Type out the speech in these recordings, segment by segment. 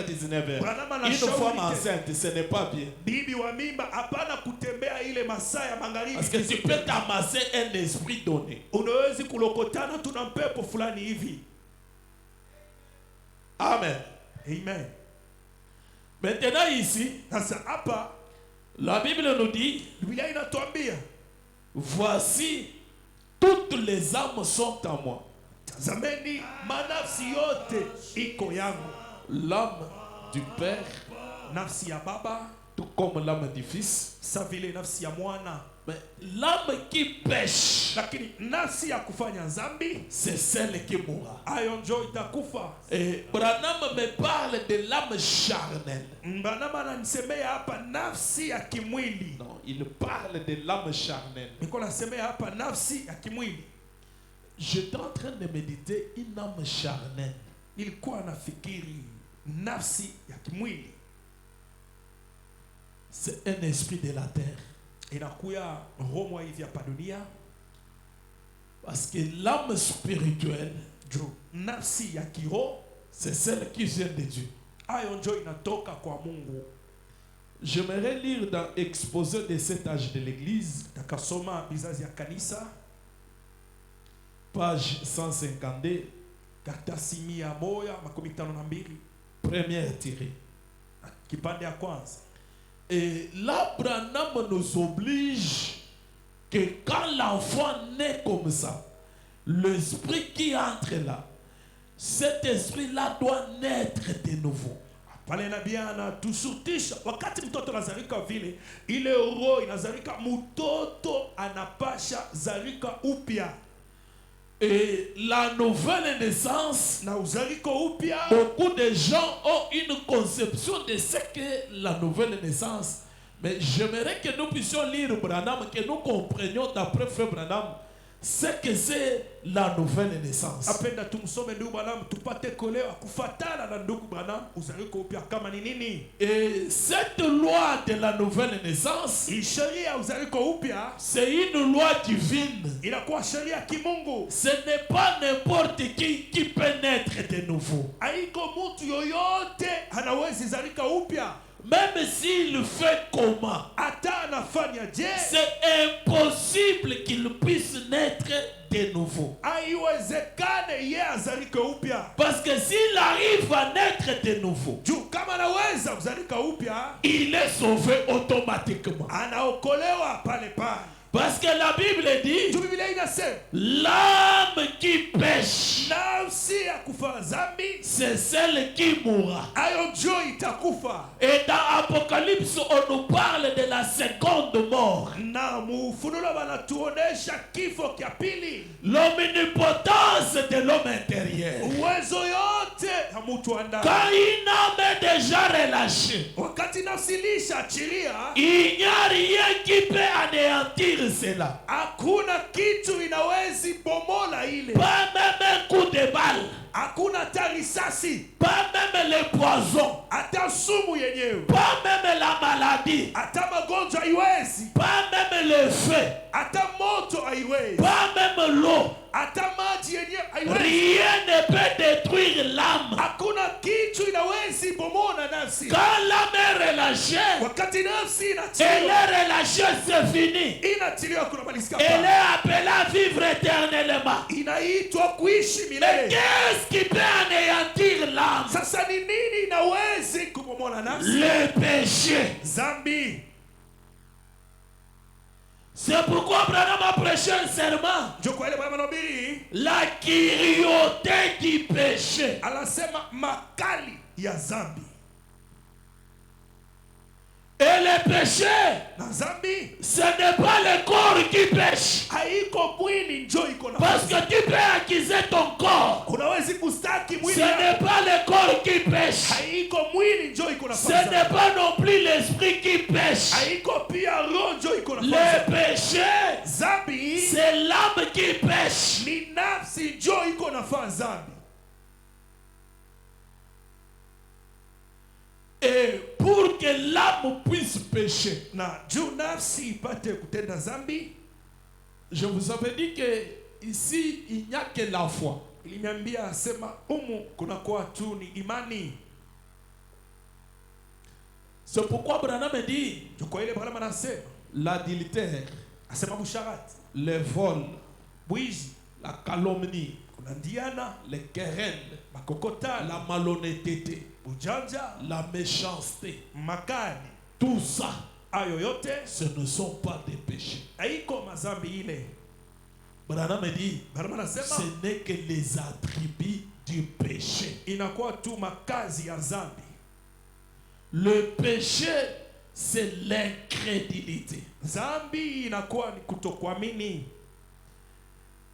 19h. Branham Une femme anashauri enceinte, ce n'est pas bien. bibi wa mimba hapana kutembea ile masaa ya magharibi. Parce que tu peux t'amasser un esprit donné. Unawezi kulokotana tuna mpepo fulani hivi. Amen. Amen. Maintenant ici, Sasa hapa la Bible nous dit, Biblia inatuambia, voici toutes les âmes sont à moi. tazameni manafsi yote iko yangu. L'âme du Père, Nafsi ya baba, tout comme l'âme du Fils. sa vile nafsi ya mwana. Mais l'âme qui pêche, Lakini nafsi ya kufanya zambi, c'est celle qui mourra. ayo njo itakufa. Et Branham me parle de l'âme charnelle. Branham ananisemea hapa nafsi ya kimwili. Non, il parle de l'âme charnelle. Niko nasemea hapa nafsi ya kimwili. J'étais en train de méditer une âme charnelle. Nilikuwa nafikiri nafsi ya kimwili. C'est un esprit de la terre. Inakuya roho hivi hapa dunia. Parce que l'âme spirituelle, Jo, nafsi ya kiroho, c'est celle qui vient de Dieu. ayo njo inatoka kwa Mungu. J'aimerais lire dans Exposé de cet âge de l'Église, Takasoma bizazi ya kanisa, page 152, karatasi 152, première tirée. kipande ya kwanza. Et là, Branham nous oblige que quand l'enfant naît comme ça, l'esprit qui entre là, cet esprit-là doit naître de nouveau. Pale nabii anatushutisha wakati mtoto anazalika vile, ile roho inazalika, mtoto anapasha zalika upya. Et la nouvelle naissance, Na uzaliko upya, beaucoup de gens ont une conception de ce qu'est la nouvelle naissance. Mais j'aimerais que nous puissions lire Branham, que nous comprenions d'après Frère Branham ce que c'est la nouvelle naissance. apenda tumsome ndugu Branham tupate kuelewa kufatana na ndugu Branham uzaliko upya kama ni nini. Et cette loi de la nouvelle naissance, Sheria ya uzaliko upya c'est une loi divine. inakuwa sheria kimungu. Ce n'est pas n'importe qui peut naître de nouveau. Haiko mtu yoyote anawezi zalika upya. Même s'il fait comment, Hata anafanya je, c'est impossible qu'il puisse naître de nouveau. haiwezekane ye azalike upya. Parce que s'il arrive à naître de nouveau, Juu kama anaweza kuzalika upya, il est sauvé automatiquement. anaokolewa pale pale. Parce que la Bible dit, Juu Biblia inasema l'âme qui pêche, nafsi ya kufa zambi, c'est celle qui mourra. ayo njo itakufa. Et dans Apocalypse, on nous parle de la seconde mort. Na mufunulo wanatuonesha kifo kya pili. L'omnipotence de l'homme intérieur. Uwezo yote ya mtu wa ndani. Quand une âme est déjà relâchée, Wakati nafsi ilishachilia, il n'y a rien qui peut anéantir cela. hakuna kitu inawezi bomola ile. Pas même un coup de balle. Hakuna hata risasi, Pas même le poison. hata sumu yenyewe, Pas même la maladie. hata magonjwa haiwezi, Pas même le feu. hata moto haiwezi, Pas même l'eau. hata maji yenyewe haiwezi. Rien ne peut détruire l'âme. Hakuna kitu inawezi bomola nafsi. Quand l'âme est relâchée, Wakati nafsi elle inatiliwa, est relâchée, c'est fini. inatiliwa kuna malisika Elle pa. est appelée à vivre éternellement. Inaitwa kuishi milele. Qu'est-ce qui peut anéantir l'âme? Sasa ni nini inawezi kubomola nafsi? Le péché. Zambi. C'est pourquoi Branham a prêché un serment. Ndio kwa ile Bwana anahubiri, La cruauté du péché. anasema makali ya zambi. Et le péché, Na zambi ce n'est pas le corps qui pêche. haiko mwili njo iko na. Parce que tu peux accuser ton corps. Unawezi kustaki Ce mwili n'est yako. pas le corps qui pêche. Haiko mwili njo iko na. Ce n'est pas non plus l'esprit qui pêche. Haiko pia roho njo iko na. Le péché, Zambi c'est l'âme qui pêche. ni nafsi njo iko na fa zambi. Et pour que l'âme puisse pécher, Na juu nafsi ipate kutenda zambi, je vous avais dit que ici il n'y a que la foi. iliniambia asema umu kuna kwa tu ni imani. C'est pourquoi Branham dit Kwa ile Branham anasema l'adultère, asema busharati, le vol, bwizi, la calomnie, kunandiana, les querelles, makokotana, la malhonnêteté, ujanja, la méchanceté, makani, tout ça, ayo yote ce ne sont pas des péchés. haiko mazambi ile. Branham dit Branham ce anasema n'est que les attributs du péché. inakuwa tu makazi ya zambi. Le péché, c'est l'incrédulité. Zambi inakuwa ni kutokuamini.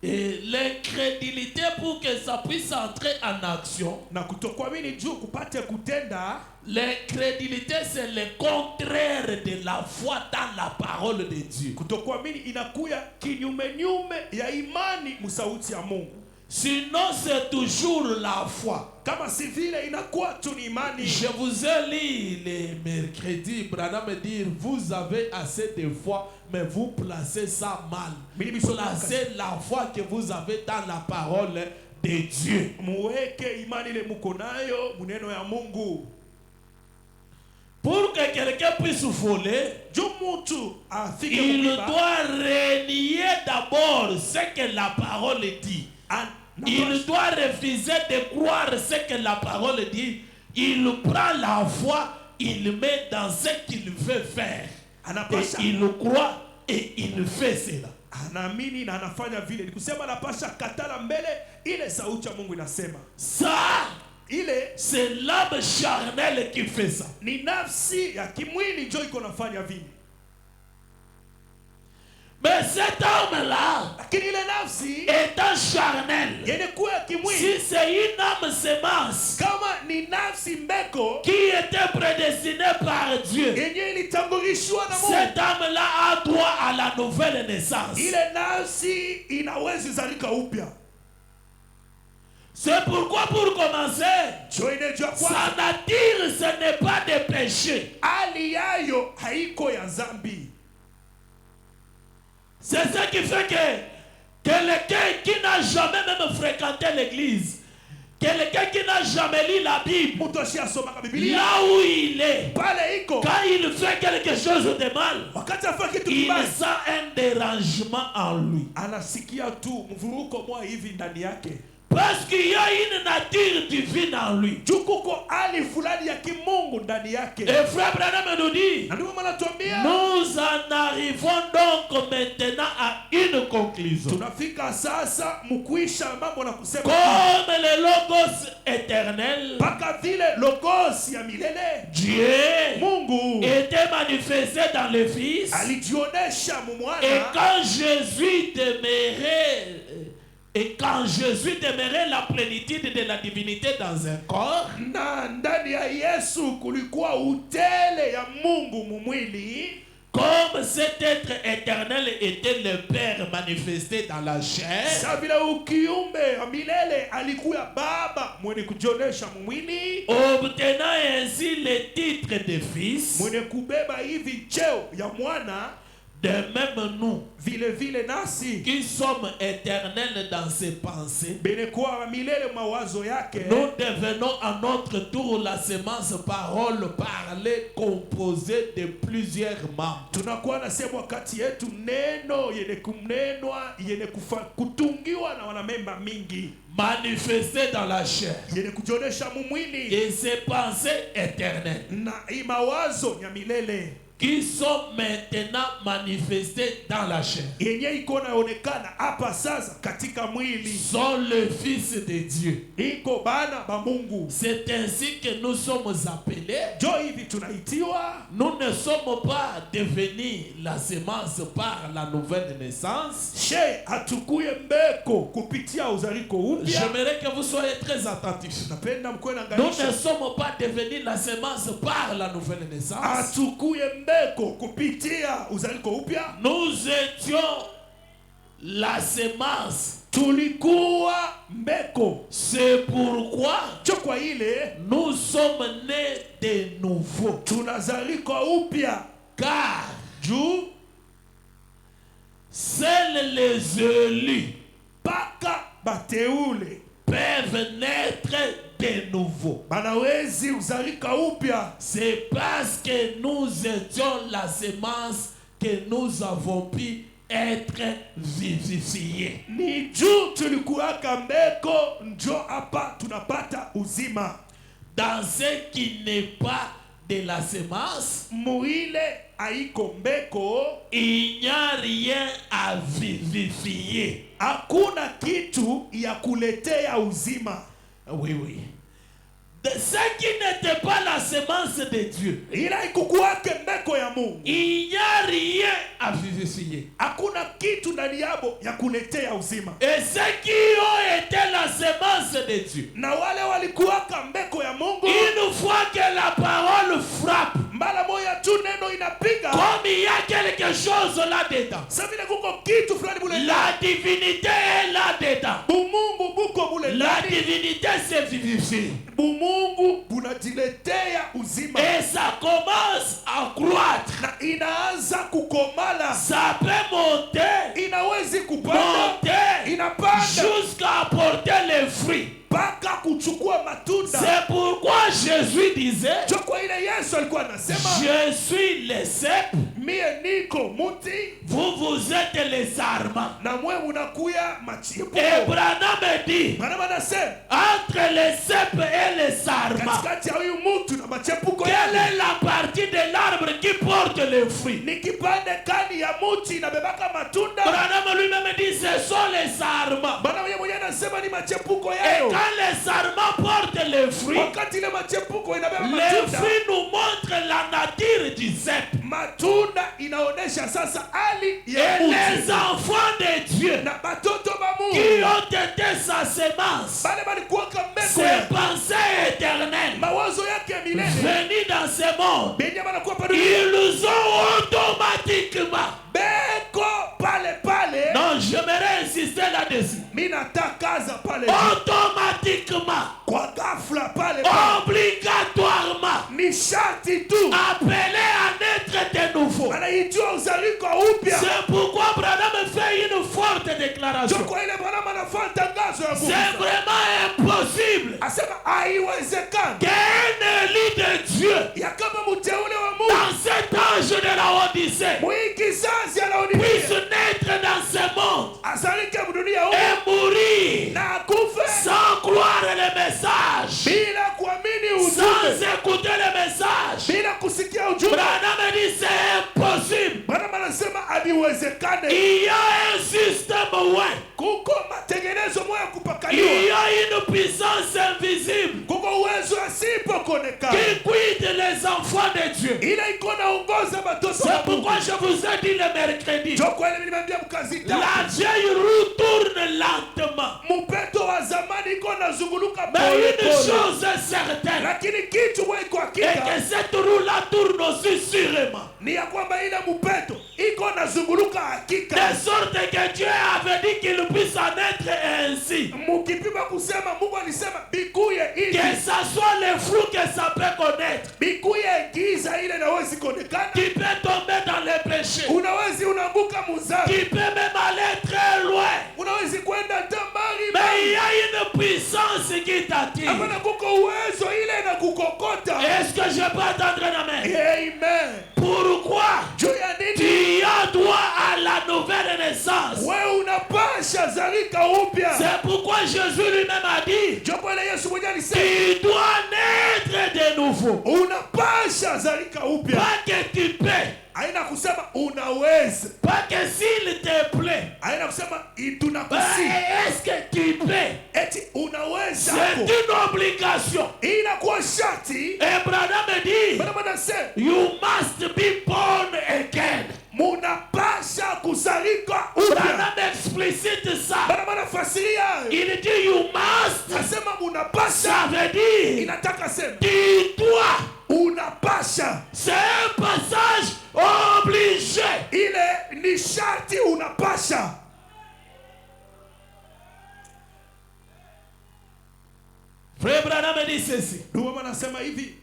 Et l'incrédulité, pour que ça puisse entrer en action, Na kutokuamini juu kupate kutenda, l'incrédulité, c'est le contraire de la foi dans la parole de Dieu. kutokuamini inakuya kinyume nyume ya imani musauti ya Mungu. Sinon, c'est toujours la foi. Kama si vile inakuwa tu ni imani. Je vous ai lu les mercredis, Branham me dit, vous avez assez de foi, mais vous placez ça mal. Placez la foi que vous avez dans la parole de Dieu. Muweke imani ile muko nayo muneno ya Mungu. Pour que quelqu'un puisse voler, il doit renier d'abord ce que la parole dit. Il doit refuser de croire ce que la parole dit. Il prend la foi, il met dans ce qu'il veut faire. Et il croit et il fait cela. Anaamini na anafanya vile. Ni kusema anapasha katala mbele ile sauti ya Mungu inasema. Ça, c'est l'âme charnelle qui fait ça. Ni nafsi ya kimwili ndio iko nafanya vile. Mais cet homme-là, étant charnel, si c'est une âme sémence qui était prédestinée par Dieu, cet homme-là a droit à la nouvelle naissance. C'est pourquoi, pour commencer, sa nature, ce n'est pas de péché. C'est ça qui fait que quelqu'un qui n'a jamais même fréquenté l'église, quelqu'un qui n'a jamais lu la Bible, là où il est, quand il fait quelque chose de mal, il sent un dérangement en lui. Parce qu'il y a une nature divine en lui. Et frère Branham nous dit, nous en arrivons donc maintenant à une conclusion. Comme le logos éternel, Dieu était manifesté dans le Fils. Et quand Jésus demeurait, la plénitude de la divinité dans un corps, comme cet être éternel était le Père manifesté dans la chair, obtenant ainsi le titre de fils, de même nous, qui sommes éternels dans ses pensées, nous devenons à notre tour la sémence parole parlée composée de plusieurs membres. Manifesté dans la chair et ses pensées éternelles qui sont maintenant manifestés dans la chair, sont le Fils de Dieu. C'est ainsi que nous sommes appelés. Nous ne sommes pas devenus la sémence par la nouvelle naissance. J'aimerais que vous soyez très attentifs. Nous ne sommes pas devenus la sémence par la nouvelle naissance. Nous étions la sémence. C'est pourquoi nous sommes nés de nouveau. Car seuls les élus peuvent naître de nouveau. banawezi uzalika upya. C'est parce que nous étions la semence que nous avons pu être vivifiés. Ni juu tulikuwaka mbeko, njo hapa tunapata uzima. Dans ce qui n'est pas de la semence, Muile haiko mbeko, il n'y a rien à vivifier. hakuna kitu ya kuletea uzima. Oui, oui. De ce qui n'était pas la semence de Dieu, Ila ikukuwake mbeko ya Mungu, il n'y a rien à vivifier. hakuna kitu ndani yabo ya kuletea uzima. Et ceux qui ont été la semence de Dieu, Na wale walikuwaka mbeko ya Mungu, une fois que la parole frappe, mara moja tu neno inapiga, comme il y a quelque chose là-dedans, sasa vile kuko kitu fulani bule, la divinité est là-dedans. bumungu buko bule La ndani, divinité se vivifie. bumungu bunajiletea uzima, Et ça commence à croître. na inaanza kukomala, Ça peut monter, inawezi kupanda, monter, inapanda jusqu'à apporter les fruits. mpaka kuchukua matunda. C'est pourquoi Jésus disait, Jo kwa ile Yesu alikuwa anasema, je suis le cep, mie niko muti vous êtes les sarments. na mwe munakuya machipuko. Et Branham dit, Maana anasema entre les cep et les sarments, katikati ya huyu mtu na machipuko quelle yale, est la partie de l'arbre qui porte les fruits? ni kipande kani ya muti inabebaka matunda. Branham lui-même dit, ce sont les sarments. Bwana mwenyewe anasema ni machipuko Et yayo. quand les sarments portent les fruits, Wakati ile machipuko inabeba les matunda, fruits nous montrent la nature du cep. matunda inaonesha sasa hali Et ya les muti. enfants de Dieu Na batoto ba qui Mungu ont été sa semence, bale balikuwaka mbeko ses ya pensées éternelles, mawazo yake ya milele, venus dans ce monde, benye banakuwa pa dunia, ils ont automatiquement. beko pale pale. Non, j'aimerais insister là-dessus. Mina takaza pale Automatiquement, kwa ghafla pale pale, obligatoirement, ni sharti tu appelés à naître de nouveau. anaitwa uzaliko upya. C'est pourquoi Branham fait une forte Jo déclaration. kwa ile Bwana anafanya tangazo ya C'est Mungu, vraiment impossible asema haiwezekani qu'un élu de Dieu ya kama mteule wa Mungu dans cet âge de la Odyssée mwiki kizazi puisse anaonekana naître dans ce monde azalike dunia huu et mourir na akufe sans croire le message, bila kuamini sans ujumbe, écouter le message. bila kusikia ujumbe. Branham dit c'est impossible. Bwana anasema haliwezekane. Il y a un système, ouais. Kuko matengenezo moya Il kupakaliwa, y a une puissance invisible kuko uwezo asipokonekana, qui guide les enfants de Dieu. ila iko naongoza batoto C'est wa Mungu. pourquoi je vous ai dit le mercredi, Jo kwa ile nimeambia mkazi la tatu, vieille roue tourne lentement. mpeto wa zamani iko nazunguluka Mais pole une pole, chose est certaine, lakini kitu wewe kwa et hakika que cette roue-là tourne aussi sûrement. ni ya kwamba ile mpeto iko nazunguluka hakika. De sorte que Dieu avait dit qu'il puisse en être ainsi. Mukipima kusema Mungu alisema bikuye hivi, Que ça soit les fruits que ça peut connaître. bikuye giza ile inawezi kuonekana, Qui peut tomber dans les péchés. unawezi unaanguka muzari, Qui peut même aller très loin. unawezi kwenda hata mbali Mais il y mbali. a une puissance qui t'attire. Hapana, kuko uwezo ile na kukokota. Est-ce que je peux attendre un amen? Amen. Pourquoi Juu ya nini? tu as droit à la nouvelle naissance? Wewe unapasha zalika upya. C'est pourquoi Jésus lui-même a dit, Jopo ile Yesu mwenyewe alisema tu dois naître de nouveau. unapasha zalika upya. Pas que tu peux, Haina kusema unaweza, pas que s'il te plaît. haina kusema Mais tunakusi, est-ce que tu peux? eti unaweza. C'est une obligation. Inakuwa sharti. Abraham dit, Bwana anasema you must be born again. munapasha kuzalika upya. Branham explicite ça. Bwana anafasiria, Il dit you must. nasema Ça munapasha, veut dire inataka sema tu dois. unapasha, C'est un passage obligé. ile ni sharti, unapasha. Frère Branham dit ceci. Ndio maana nasema hivi,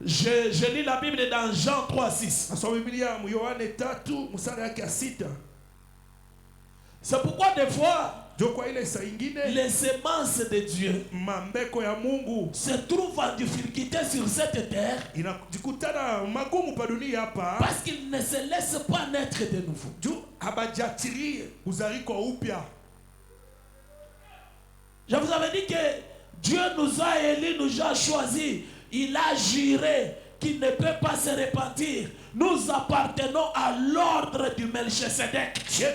Je lis la Bible dans Jean 3:6. nasoma Biblia mu Yohane 3 mstari yake ya 6. C'est pourquoi des fois, les semences de Dieu se trouvent en difficulté sur cette terre parce qu'ils ne se laissent pas naître de nouveau. Je vous avais dit que Dieu nous a élus, nous a choisis. Il a juré qu'il ne peut pas se repentir. Nous appartenons à l'ordre du Melchisedec. Et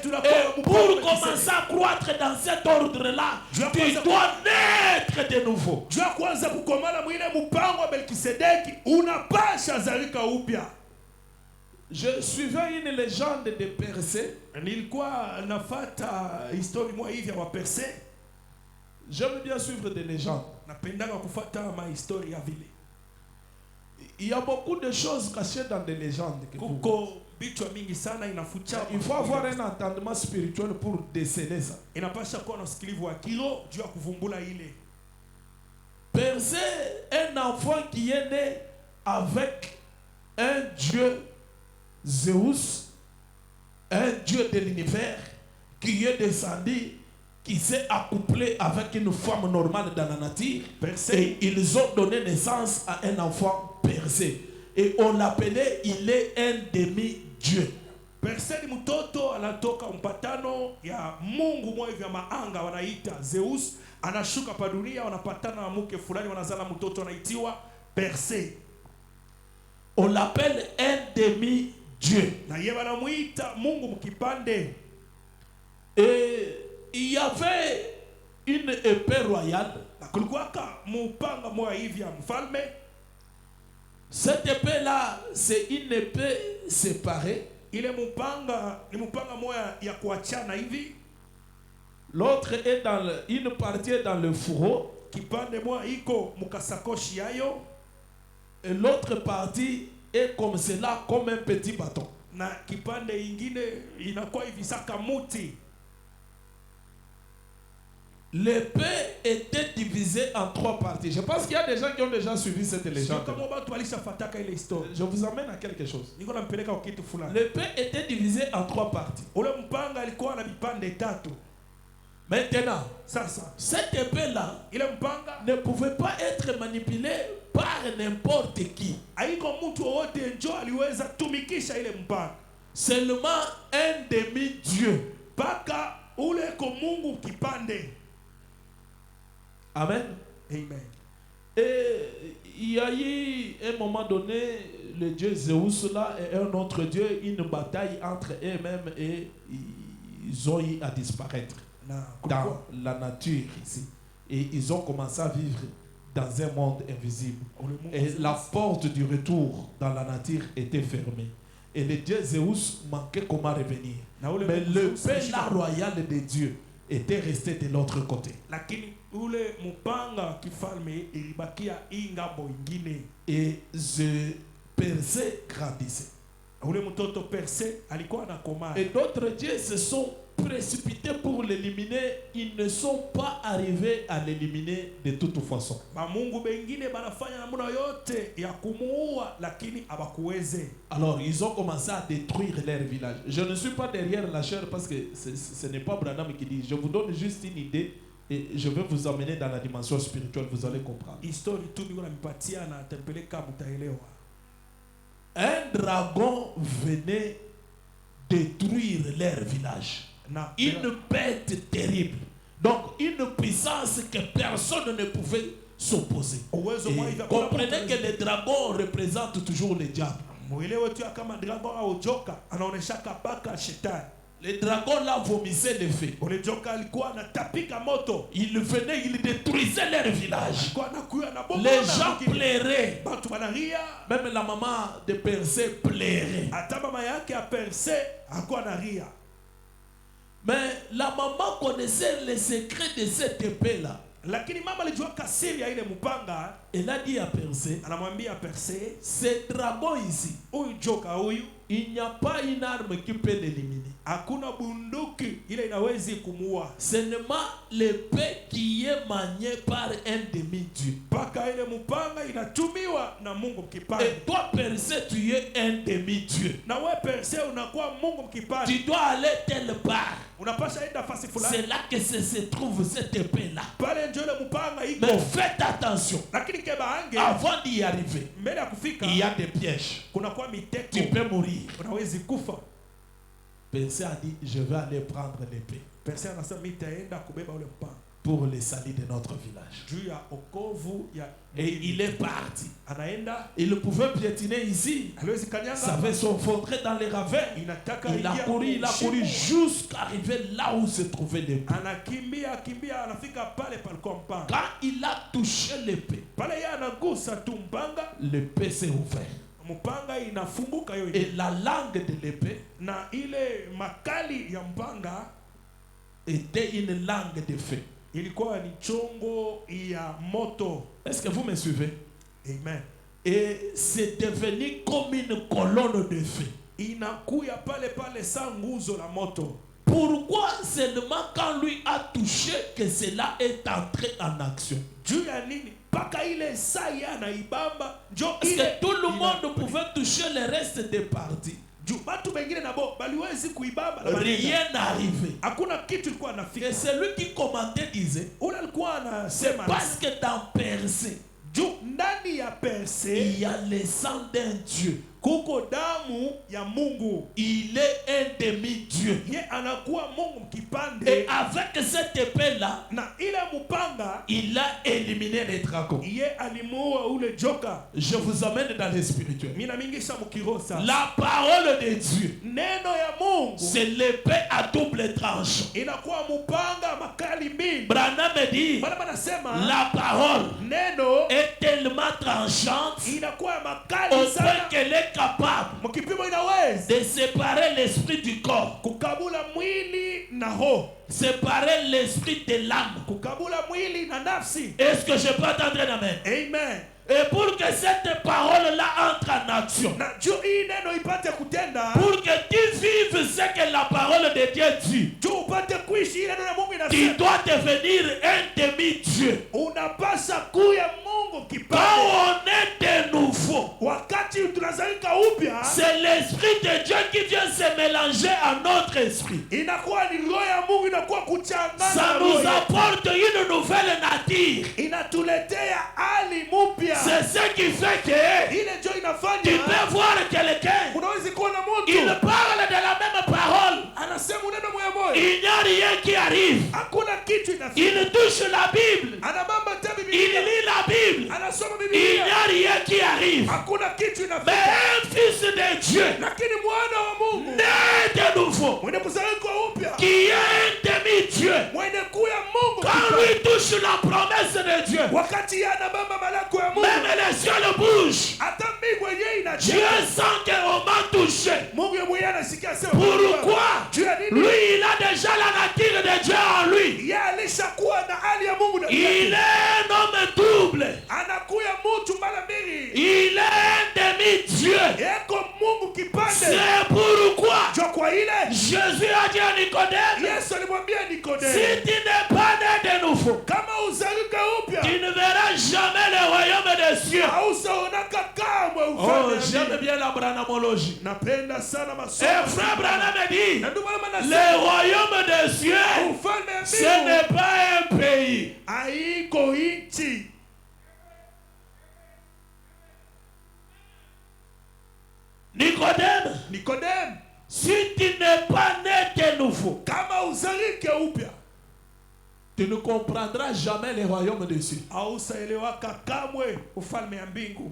pour commencer à croître dans cet ordre-là, tu dois naître de nouveau. Je suivais une légende de Persée. J'aime bien suivre des légendes. Il y a beaucoup de choses cachées dans des légendes. Il faut avoir un entendement spirituel pour déceler ça. Persée, un enfant qui est né avec un dieu Zeus, un dieu de l'univers, qui est descendu, qui s'est accouplé avec une femme normale dans la nature, et ils ont donné naissance à un enfant Persée. Et on l'appelait, il est un demi-dieu. Persée ni mtoto anatoka mpatano ya Mungu mmoja vya maanga wanaita Zeus, anashuka pa dunia, wanapatana na mke fulani, wanazala mtoto anaitiwa Persée. On l'appelle un demi-dieu. Na yeye wanamuita Mungu mkipande. Et il y avait une épée royale. Cette épée-là, c'est une épée séparée. L'autre est dans une partie est dans le fourreau. Et l'autre partie est comme cela, comme un petit bâton. L'épée était divisée en 3 parties. Je pense qu'il y a des gens qui ont déjà suivi cette légende. Je vous amène à quelque chose. L'épée était divisée en 3 parties. Maintenant, cette épée-là ne pouvait pas être manipulée par n'importe qui. Seulement un demi-dieu. Amen. Amen. Et il y a eu un moment donné, le dieu Zeus là et un autre dieu, une bataille entre eux-mêmes et ils ont eu à disparaître dans la nature ici. Et ils ont commencé à vivre dans un monde invisible. Et la porte du retour dans la nature était fermée. Et le dieu Zeus manquait comment revenir. Mais le père royal des dieux était resté de l'autre côté. Et Persée grandissait. Et d'autres dieux se sont précipités pour l'éliminer. Ils ne sont pas arrivés à l'éliminer de toute façon. Alors ils ont commencé à détruire leur village. Je ne suis pas derrière la chair parce que ce n'est pas Branham qui dit. Je vous donne juste une idée et je vais vous emmener dans la dimension spirituelle. Vous allez comprendre. Un dragon venait détruire leur village. Une bête terrible. Donc une puissance que personne ne pouvait s'opposer. Comprenez que le dragon représente toujours le diable. Le dragon là vomissait le feu. Il venait, il détruisait leur village. Les gens pleuraient. Même la maman de Persée pleurait. Mais la maman connaissait les secrets de cette épée là. Elle a dit à Persée, ce dragon ici, il n'y a pas une arme qui peut l'éliminer. hakuna bunduki ile inawezi kumuua. Seulement l'épée qui est maniée par un demi-dieu. Paka ile mupanga inatumiwa na Mungu mkipande. Et toi, Persée, tu es un demi-dieu. Na wewe Persée unakuwa Mungu mkipande. Tu dois aller telle part. Unapasha enda fasi fulani. C'est là que se trouve cette épée-là. Pale ndio ile mupanga iko. Mais faites attention. Lakini keba ange, avant d'y arriver, mbele ya kufika, il y a des pièges. kuna kwa miteko. Tu peux mourir. Unawezi kufa. Persée a dit, je vais aller prendre l'épée Persée anasema mitaenda kubeba ule mpanga pour le salut de notre village. juu ya okovu ya. Et il est parti. Anaenda. Il pouvait piétiner ici. Hawezi kanyanga. Ça avait s'enfoncrer dans les ravins. Il a couru jusqu'à arriver là où se trouvait l'épée. Anakimbia kimbia anafika pale palikuwa mpanga. Quand il a touché l'épée, Pale yeye anagusa tu mpanga, l'épée s'est ouverte. mpanga inafunguka yote. Et la langue de l'épée Na ile makali ya mpanga était une langue de feu. ilikuwa ni chongo ya moto. Est-ce que vous me suivez? Amen. Et c'est devenu comme une colonne de feu. Inakuya pale pale sa nguzo la moto. Pourquoi seulement quand lui a touché que cela est entré en action? Juu ya nini? Paka ile saa ya na ibamba njo Parce ile que tout le monde pouvait toucher le reste des parties. juu batu bengine nabo baliwezi kuibamba na Rien n'arrivait. hakuna kitu ilikuwa nafika. Et celui qui commentait disait, Ule alikuwa c'est anasema parce que dans Persée, juu ndani ya Persée il y a le sang d'un Dieu. kuko damu ya Mungu. Il est un demi-dieu. Ye anakuwa Mungu mkipande. Et avec cette épée-là, Na ile mupanga il a éliminé les dragons. ye alimuua ule joka. Je vous amène dans le spirituel. Mina mingisha mukirosa. La parole de Dieu, Neno ya Mungu c'est l'épée à double tranchant. inakuwa mupanga makali mbili. Branham dit, Bana banasema la parole neno est tellement tranchante inakuwa au makali point sana. qu'elle est capable Mkipimo inaweza de séparer l'esprit du corps, kukabula mwili na roho, séparer l'esprit de l'âme. kukabula mwili na nafsi. Est-ce que je peux entendre un amen? Amen. Et pour que cette parole-là entre en action, Na juu hii neno ipate kutenda, pour que tu vives ce que la parole de Dieu dit, juu upate kuishi ile neno la Mungu tu inasema, dois devenir un demi-dieu. unapasa kuya Mungu Quand kipande. on est de nouveau, Wakati tunazalika upya, c'est l'esprit de Dieu qui vient se mélanger à notre esprit. inakuwa ni roho ya Mungu inakuwa kuchangana Ça na nous roho yetu. apporte une nouvelle nature. Inatuletea hali mpya. C'est ce qui fait que Ile ndio tu inafanya peux voir quelqu'un, unaweza kuona il mtu parle de la même parole. anasema neno moja moja, Il n'y a rien qui arrive. hakuna kitu inafika. Il touche la Bible. Anabamba hata Il Biblia, lit la Bible. anasoma Il n'y Biblia, a rien qui arrive. hakuna kitu Mais inafika. un fils de Dieu, Lakini mwana wa Mungu né de nouveau, mwenye kuzalika upya, qui est un demi-dieu, mwenye kuya Mungu quand lui touche la promesse de Dieu, wakati anabamba malako ya Mungu, même les cieux bougent. hata mbingu yenyewe Dieu inacheka. sent qu'on m'a touché. Mungu mwenyewe anasikia sema, Pourquoi? juu ya nini? Lui, il a déjà la nature de Dieu en lui. Yeye alishakuwa na hali ya Mungu ndani Il yake. est un homme double. Anakuya mtu mara mbili. Il est un demi-dieu. Yeko Mungu kipande. C'est pourquoi Jo kwa ile Jésus a dit à Nicodème, Yesu alimwambia si Nikodemo, tu n'es pas né de nouveau, kama uzalika upya, tu ne verras jamais le royaume des cieux. hausaonaka kamwe Oh, ufalme wa j'aime mbingu. bien la branhamologie. Napenda sana Et masomo. frère Branham dit, Na ndio maana le nasema royaume des cieux, ufalme wa ce mbingu n'est pas un pays. haiko nchi. Nicodème, Nikodemo, si tu n'es pas né de nouveau, kama uzalike upya, tu ne comprendras jamais le royaume des cieux. hausaelewaka kamwe ufalme ya mbingu.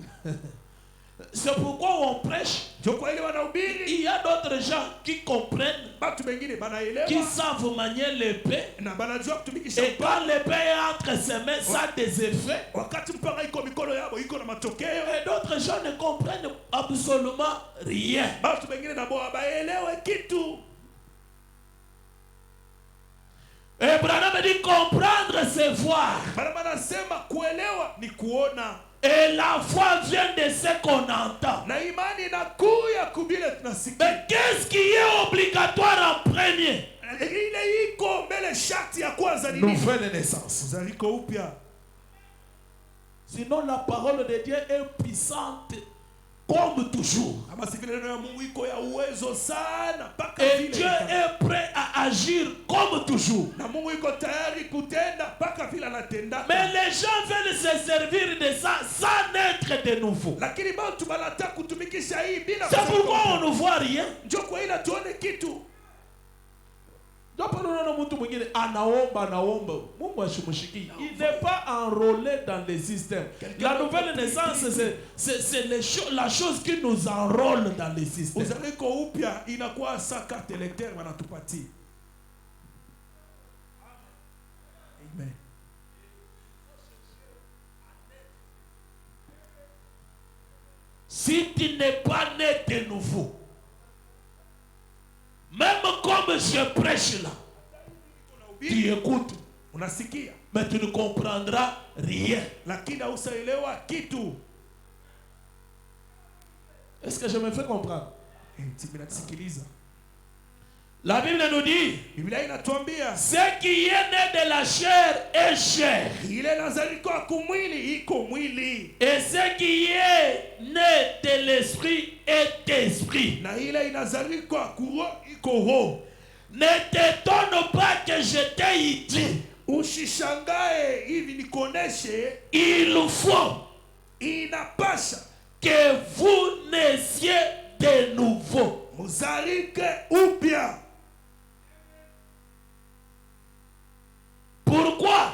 C'est pourquoi on prêche. Jo kwa ile wanahubiri, Il y a d'autres gens qui comprennent, batu bengine banaelewa qui savent manier l'épée. na banajua kutumikisha Et quand l'épée est entre ses mains, ça a des effets. wakati mpaka iko mikono yabo iko na matokeo. Et d'autres gens ne comprennent absolument rien. Batu bengine nabo habaelewe kitu. Et Branham dit comprendre, c'est voir. Bana banasema kuelewa ni kuona. Et la foi vient de ce qu'on entend. Na imani inakuya kubile tunasikia. Mais qu'est-ce qui est obligatoire en premier? Ile iko mbele sharti ya kwanza ni nini? Nouvelle naissance. Kuzalika upya. Sinon la parole de Dieu est puissante comme toujours. Ama si vile neno ya Mungu iko ya uwezo sana mpaka Et vile. Dieu est prêt à agir comme toujours. Na Mungu iko tayari kutenda mpaka vile anatenda. Mais les gens veulent se servir de ça sans naître de nouveau. Lakini bantu banataka kutumikisha hii bila. C'est pourquoi on ne voit rien. Njoo kwa ila tuone kitu. Il n'est pas enrôlé dans les systèmes. La nouvelle naissance, c'est la chose qui nous enrôle dans les systèmes. Amen. Si tu n'es pas né de nouveau, même comme je prêche là, tu écoutes, unasikia, mais tu ne comprendras rien. Lakini hausaelewa kitu. Est-ce que je me fais comprendre? Sikiliza. La Bible nous dit, Biblia inatuambia, ce qui est né de la chair est chair. Ile nazaliwa kumwili iko mwili. Et ce qui est né de l'esprit est esprit. Na ile inazaliwa kuroho iko roho. Ne t'étonne pas que je t'ai dit. Usishangae hivi nikoneshe. Il faut inapasha que vous naissiez de nouveau. Muzalike upya. Pourquoi?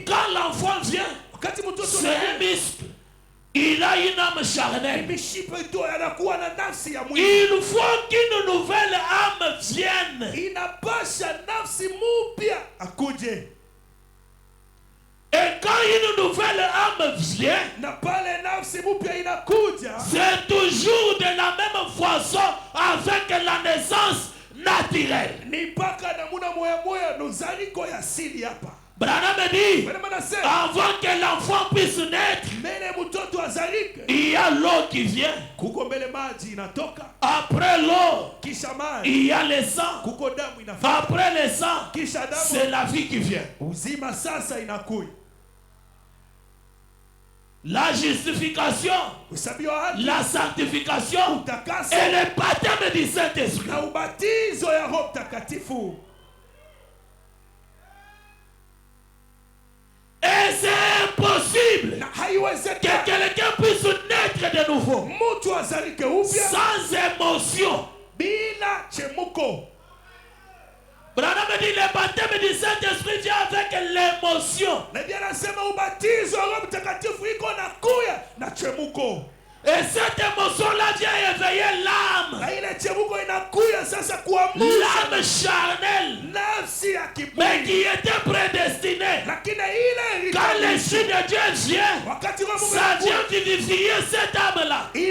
Quand l'enfant vient, c'est un muscle. Il a une âme charnelle. Il faut qu'une nouvelle âme vienne. Et quand une nouvelle âme vient, c'est toujours de la même façon avec la naissance naturelle. Branham dit, avant que l'enfant puisse naître, il y a l'eau qui vient. Après l'eau, il y a le sang. Après le sang, c'est la vie qui vient. La justification, la sanctification et le baptême du Saint-Esprit. Et c'est impossible que quelqu'un puisse naître de nouveau sans émotion. Branham dit le baptême du Saint-Esprit vient avec l'émotion. Et cette émotion-là vient éveiller l'âme. L'âme charnelle. Mais qui était prédestinée. Quand l'Esprit de Dieu vient, ça vient vivifier cette âme-là. Mais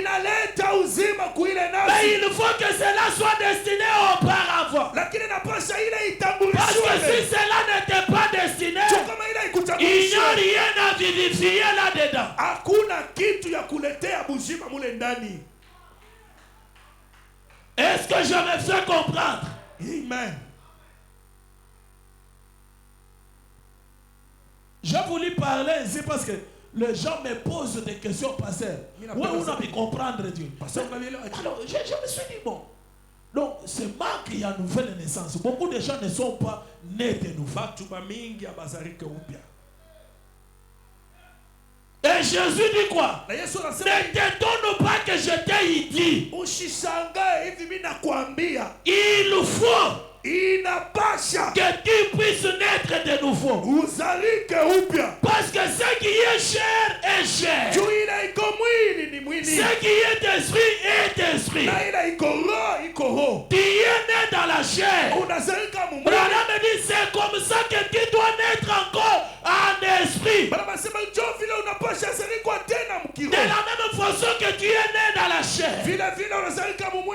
il faut que cela soit destiné auparavant. Parce que si cela n'était pas destiné, il n'y a rien à vivifier là-dedans. Est-ce que je me fais comprendre? Amen. Je voulais parler ici parce que les gens me posent des questions, pasteur. Oui, on a pu comprendre Dieu. Alors, je me suis dit, bon, donc c'est marqué qu'il y a une nouvelle naissance. Beaucoup de gens ne sont pas nés de nouveau. Et Jésus dit quoi? Ne t'étonne pas que je t'ai dit. Il faut que tu puisses naître de nouveau. Parce que ce qui est chair est chair. Ce qui est esprit est esprit. Tu es né dans la chair. Branham dit c'est comme ça que tu dois naître encore en esprit. De la même façon que tu es né dans la chair.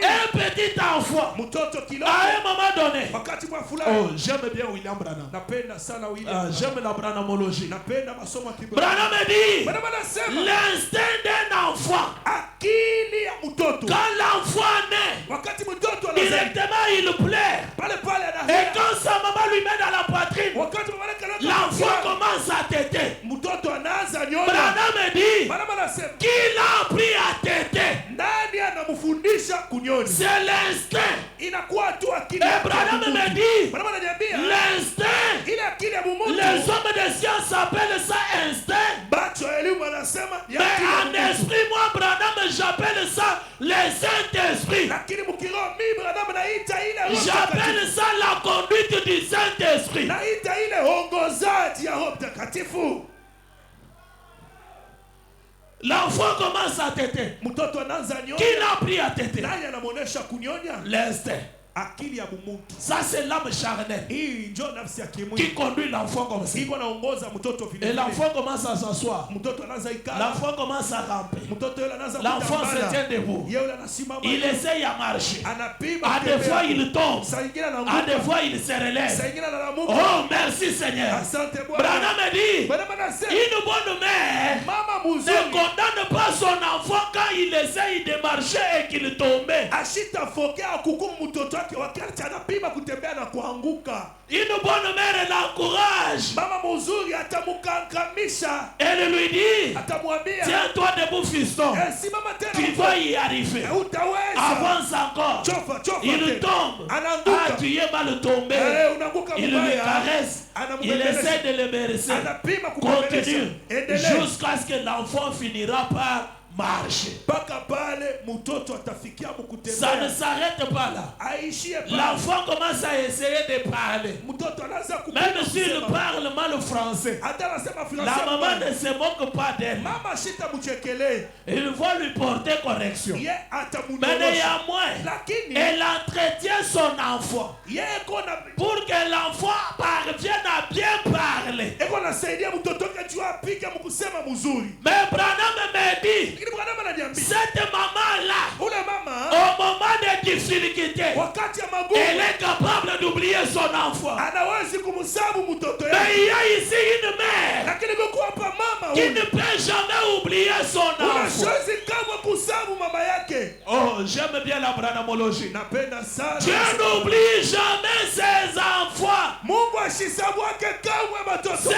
Un petit enfant l'enfant, mtoto kilote à un moment donné, wakati mwa fulani. oh, j'aime bien William Branham. Napenda sana William. J'aime la Branhamologie. Napenda masomo ya Kibrania. Branham dit, Branham anasema l'instinct d'un enfant, akili ya mtoto, quand l'enfant naît, wakati mtoto anazaliwa directement il pleure. pale pale Et anahia, quand sa maman lui met dans la poitrine, wakati mama yake analeta l'enfant mtoto, commence à téter. mtoto anaanza nyonya. Branham dit, Branham anasema qui l'a appris à téter? nani anamfundisha kunyonya? C'est l'instinct. Inakuwa tu akili. Et Branham me dit, Branham ananiambia l'instinct. ile akili ya mumuntu. Les hommes de science appellent ça instinct. Bacho ya elimu anasema ni Mais akili ya en mumuntu. esprit, moi, Branham, j'appelle ça les Saint-Esprit. Lakini mkiroho mimi Branham naita ile Roho J'appelle Mtakatifu. ça la conduite du Saint-Esprit. Naita ile ongozaji ya Roho Mtakatifu. L'enfant commence à téter. Mtoto anaanza Qui nyonya. l'a appris à téter? Nani anamuonesha kunyonya? L'instinct. Akili ya mumuntu. Ça, c'est l'âme charnelle Hii ndio nafsi ya qui kimwili. conduit l'enfant comme ça. Iko naongoza mtoto vile Et vile. l'enfant commence à s'asseoir. Mtoto anaanza ikala. L'enfant commence à ramper. Mtoto yule anaanza L'enfant se tient debout. Yeye anasimama. Il essaye à marcher. Anapima. À des fois, il tombe. Saa ingine À anaanguka. des fois, il se Saa relève. ingine analamuka. Oh, merci Seigneur. Asante Bwana. Branham dit, Branham anasema une bonne mère mama ne mzuri condamne pas son enfant quand il essaye de marcher et qu'il tombe. ashitafokea kukumu mtoto wake wakati anapima kutembea na kuanguka. Une bonne mère l'encourage. Mama mzuri atamukankamisha, Elle lui dit, atamwambia tiens-toi debout, fiston. simama tena, Tu vas y arriver. utaweza. Avance encore. Chofa Il tena. tombe. Ah, Anaanguka. tu y es mal tombé. Unaanguka Il le mbaya. caresse. Il essaie de le bercer. Anapima kukamilisha. Continue. Endelea. Jusqu'à ce que l'enfant finira par marcher. Mpaka pale mtoto atafikia Ça ne mkutembea. s'arrête pas là. Aishie pale. L'enfant commence à essayer de parler. Mtoto anaanza kupima Même s'il kusema. parle mal français, Hata anasema la Fransai maman mbaya. ne se moque pas d'elle. Mama shitamchekelee. Il va lui porter correction. Ye Mais atamunyorosha. néanmoins, Lakini elle entretient son enfant yeye kona pour que l'enfant parvienne à bien parler. eko nasaidia mtoto wake juu apige mkusema mzuri. Mais Branham me dit, Lakini Branham ananiambia cette maman-là, ule mama au moment de difficulté, wakati ya elle magumu est capable d'oublier son enfant. anawezi kumsabu mtoto Mais yake. il y a ici une mère Lakini kwa hapa mama qui huyu ne peut jamais oublier son enfant. unashozi kama kusabu mama yake. Oh, j'aime bien la branhamologie. Napenda sana. Dieu n'oublie jamais ses enfants. Mungu ashisabu wake kamwe C'est matoto.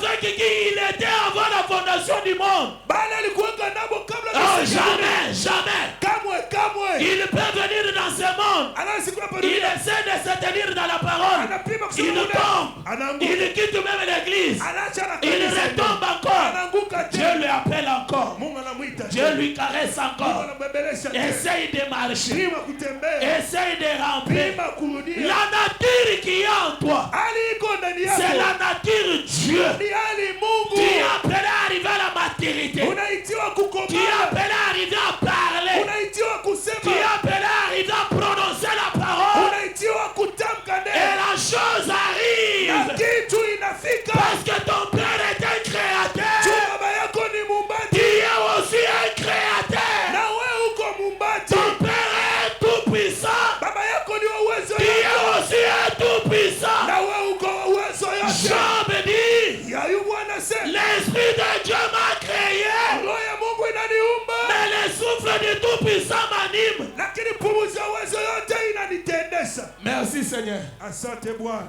avec qui il était avant la fondation du monde. Bali alikuweka nabo kabla Oh, dunia. jamais, jamais. Kamwe. Il peut venir dans ce monde. Anaweza kuwa Il pamoja. essaie de se tenir dans la parole. Anapima Il kusema tombe. anaanguka. Il quitte même l'église. Anaacha na Il kanisa. retombe encore. Anaanguka Dieu tena. lui appelle encore. Mungu anamuita. Dieu lui caresse Mungu encore. anambembelesha tena. Essaye de marcher. Pima kutembea. Essaye de ramper. Pima kurudia. La nature qui est en toi, Hali iko ndani c'est yako. la nature Dieu. Ni hali Tu es Mungu. appelé à arriver à la maturité. Unaitiwa Tu es kukomaa. appelé à arriver à parler. Unaitiwa Tu es kusema. appelé à arriver à prononcer la parole. Unaitiwa kutamka Et neno. la chose Na arrive. kitu inafika. Parce que ton père est un Tu créateur. baba yako ni Tu mumbati. es aussi un créateur. Na wewe uko mumbati. Ton père est tout puissant. Baba yako ni wa uwezo Tu es yako. aussi un tout puissant. Na wewe uko wa uwezo yote. Job dit, Ya Ayubu anasema. l'esprit de Dieu m'a créé. Roho ya Mungu inaniumba. Mais le souffle du tout puissant m'anime. Lakini pumzi ya uwezo yote inanitendesha. Merci Seigneur. Asante Bwana.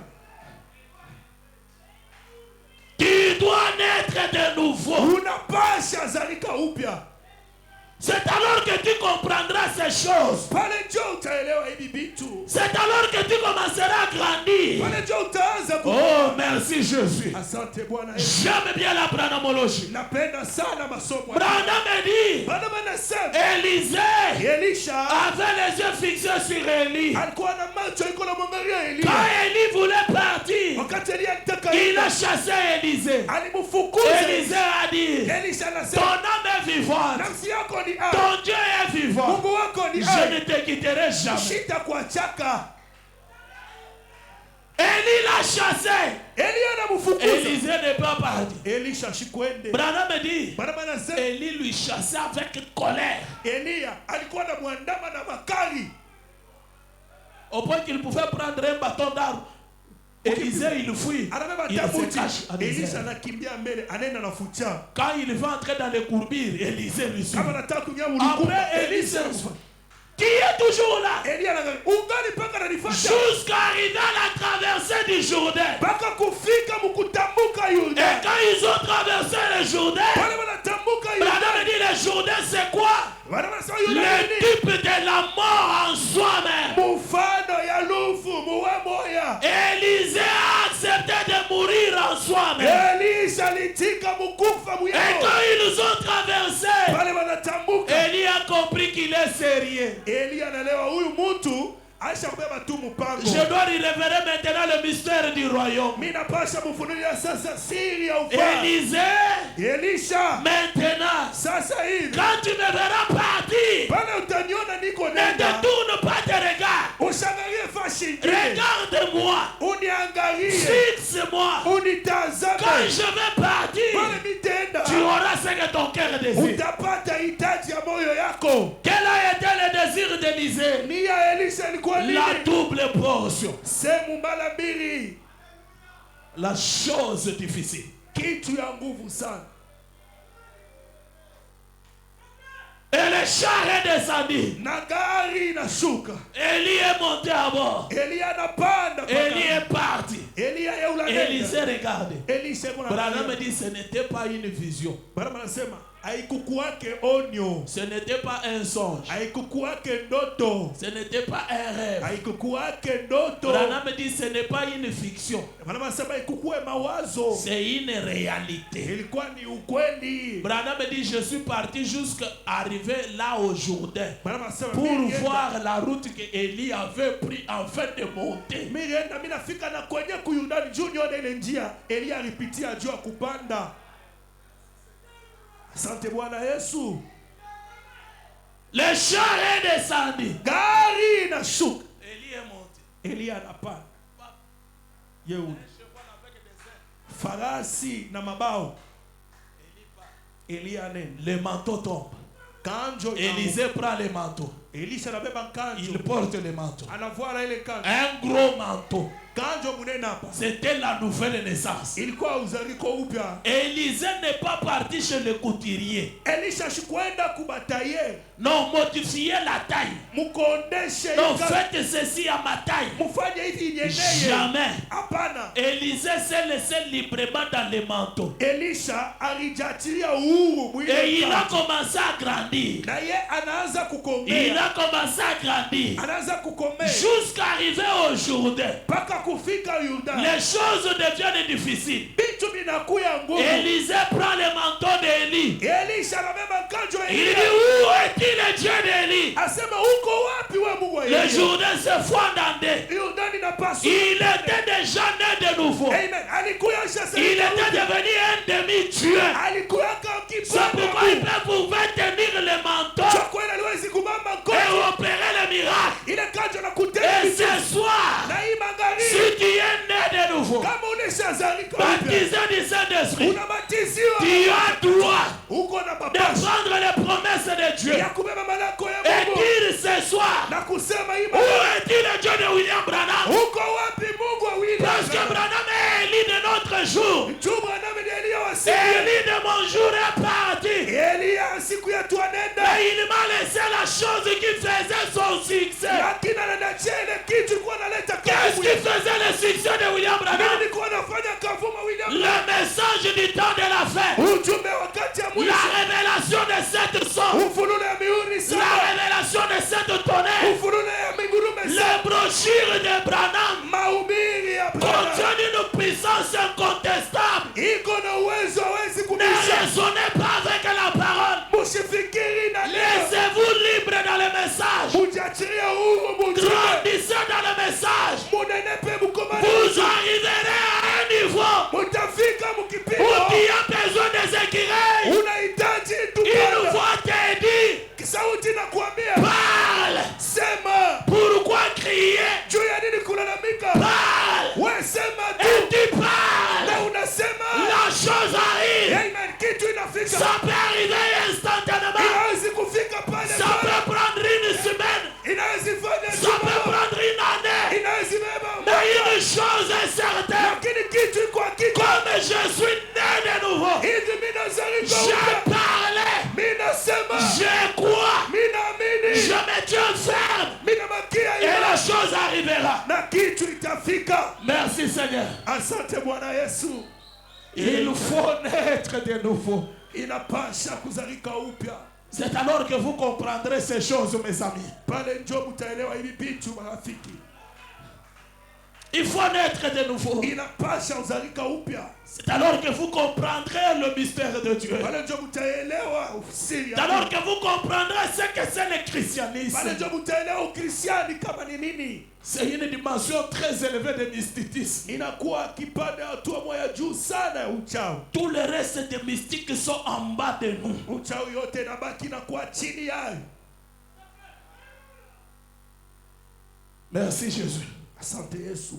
Tu dois naître de nouveau. Unapasha zalika upya. C'est alors que tu comprendras ces choses. Pale ndio utaelewa hivi vitu. C'est alors que tu commenceras à grandir. Pale ndio utaanza ku. Oh, merci Jésus. Asante Bwana Yesu. J'aime bien la branhamologie. Napenda sana masomo. Branham dit, Bwana anasema Élisée Elisha avait les yeux fixés sur Élie. alikuwa na macho iko na mwangalia Elia. Quand Élie voulait partir, Wakati Elia alitaka il a enda, chassé Élisée. alimfukuza. Élisée a dit, Elisha ton anasema âme est vivante. nafsi yako ni hai. Ton Dieu est vivant. Mungu wako ni Je hai. ne te quitterai jamais. Shita kuachaka. Élie l'a chassé. Elia anamfukuza. Élisée n'est pas parti. Elisha shikwende. Branham dit, Bwana anasema Élie lui chassait avec colère. Elia alikuwa na mwandama na makali. Au point qu'il pouvait prendre un bâton d'arbre. Élisée, il fuit. Il se cache en désert. Quand il va entrer dans les courbires, Élisée lui suit. Après, Élisée qui est toujours là jusqu'à arriver à la traversée du Jourdain. Et quand ils ont traversé le Jourdain, Branham dit le Jourdain c'est quoi? Le type de la mort en soi-même. Élisée a accepté de mourir en soi-même. Et quand ils ont traversé, Élie a compris qu'il est sérieux. Je dois révéler maintenant le mystère du royaume. Élisée, maintenant, quand tu me verras partir, ne détourne pas tes regards. Regarde-moi, fixe-moi. Quand je vais partir, tu auras ce que ton cœur désire. Quel a été le désir d'Élisée? La double portion. La chose difficile. Et le char est descendu. Élie est monté à bord. Élie est parti. Élisée regarde. Branham dit ce n'était pas une vision. Ce n'était pas un songe. Ce n'était pas un rêve. Branham dit ce n'est pas une fiction. C'est une réalité. Branham dit je suis parti jusqu'à arriver là au Jourdain pour voir la route que Élie avait pris en fait de monter. Le char est descendu. Élie est monté. Élie anapanda. Yehudi. Farasi na mabao. Élie anene. Le manteau tombe. Élisée prend le manteau. Il porte le manteau. Un gros manteau. C'était la nouvelle naissance. Élisée n'est pas parti chez le couturier. Non, modifiez la taille. Non, faites ceci à ma taille. Jamais. Élisée s'est laissé librement dans les manteaux. Et il a commencé à grandir. Il a commencé à grandir. Jusqu'à arriver au Jourdain. Les choses deviennent difficiles. Élisée prend le manteau d'Élie. Il dit où est-il le Dieu d'Élie? Le Jourdain se fonde en deux. Il était déjà né de nouveau. Il était devenu un demi-dieu. C'est pourquoi il pouvait tenir le manteau et opérer le miracle. Et ce soir, si tu es né de nouveau, baptisé du Saint-Esprit, tu as droit de prendre les promesses de Dieu et dire ce soir, où est-il le Dieu de William Branham? Parce que Branham est Élie de notre jour. Élie de mon jour est parti. Mais il m'a laissé la chose qui faisait son succès. Qu'est-ce qui faisait le succès de William Branham? Le message du temps de la fin. La révélation de cette son. La révélation de cette tonnerre. Les brochures de Branham contiennent une puissance incontestable. Ne raisonnez pas avec la parole. Laissez-vous libre dans le message. Grandissez dans le message. Vous arriverez à un niveau où il y a besoin des écureuils. Une voix te dit, parle. Pourquoi crier? Parle. Et tu parles. La chose arrive. Ça peut arriver instantanément. Ça peut prendre une semaine. Ça peut prendre une année. Seigneur. Asante Bwana Yesu. Il faut naître de nouveau. Inapasha kuzalika upya. C'est alors que vous comprendrez ces choses, mes amis. Pale ndio mtaelewa hivi vitu marafiki. Il faut naître de nouveau. Inapasha uzalika upya. C'est alors que vous comprendrez le mystère de Dieu. Pale ndio mtaelewa ufsiri. C'est alors que vous comprendrez ce que c'est le christianisme. Pale ndio mtaelewa ukristiani kama ni nini. C'est une dimension très élevée de mysticisme. Inakuwa kipande hatua moja juu sana ya uchawi. Tout le reste des mystiques sont en bas de nous. Uchawi yote inabaki na kuwa chini yayo. Merci Jésus. Asante Yesu.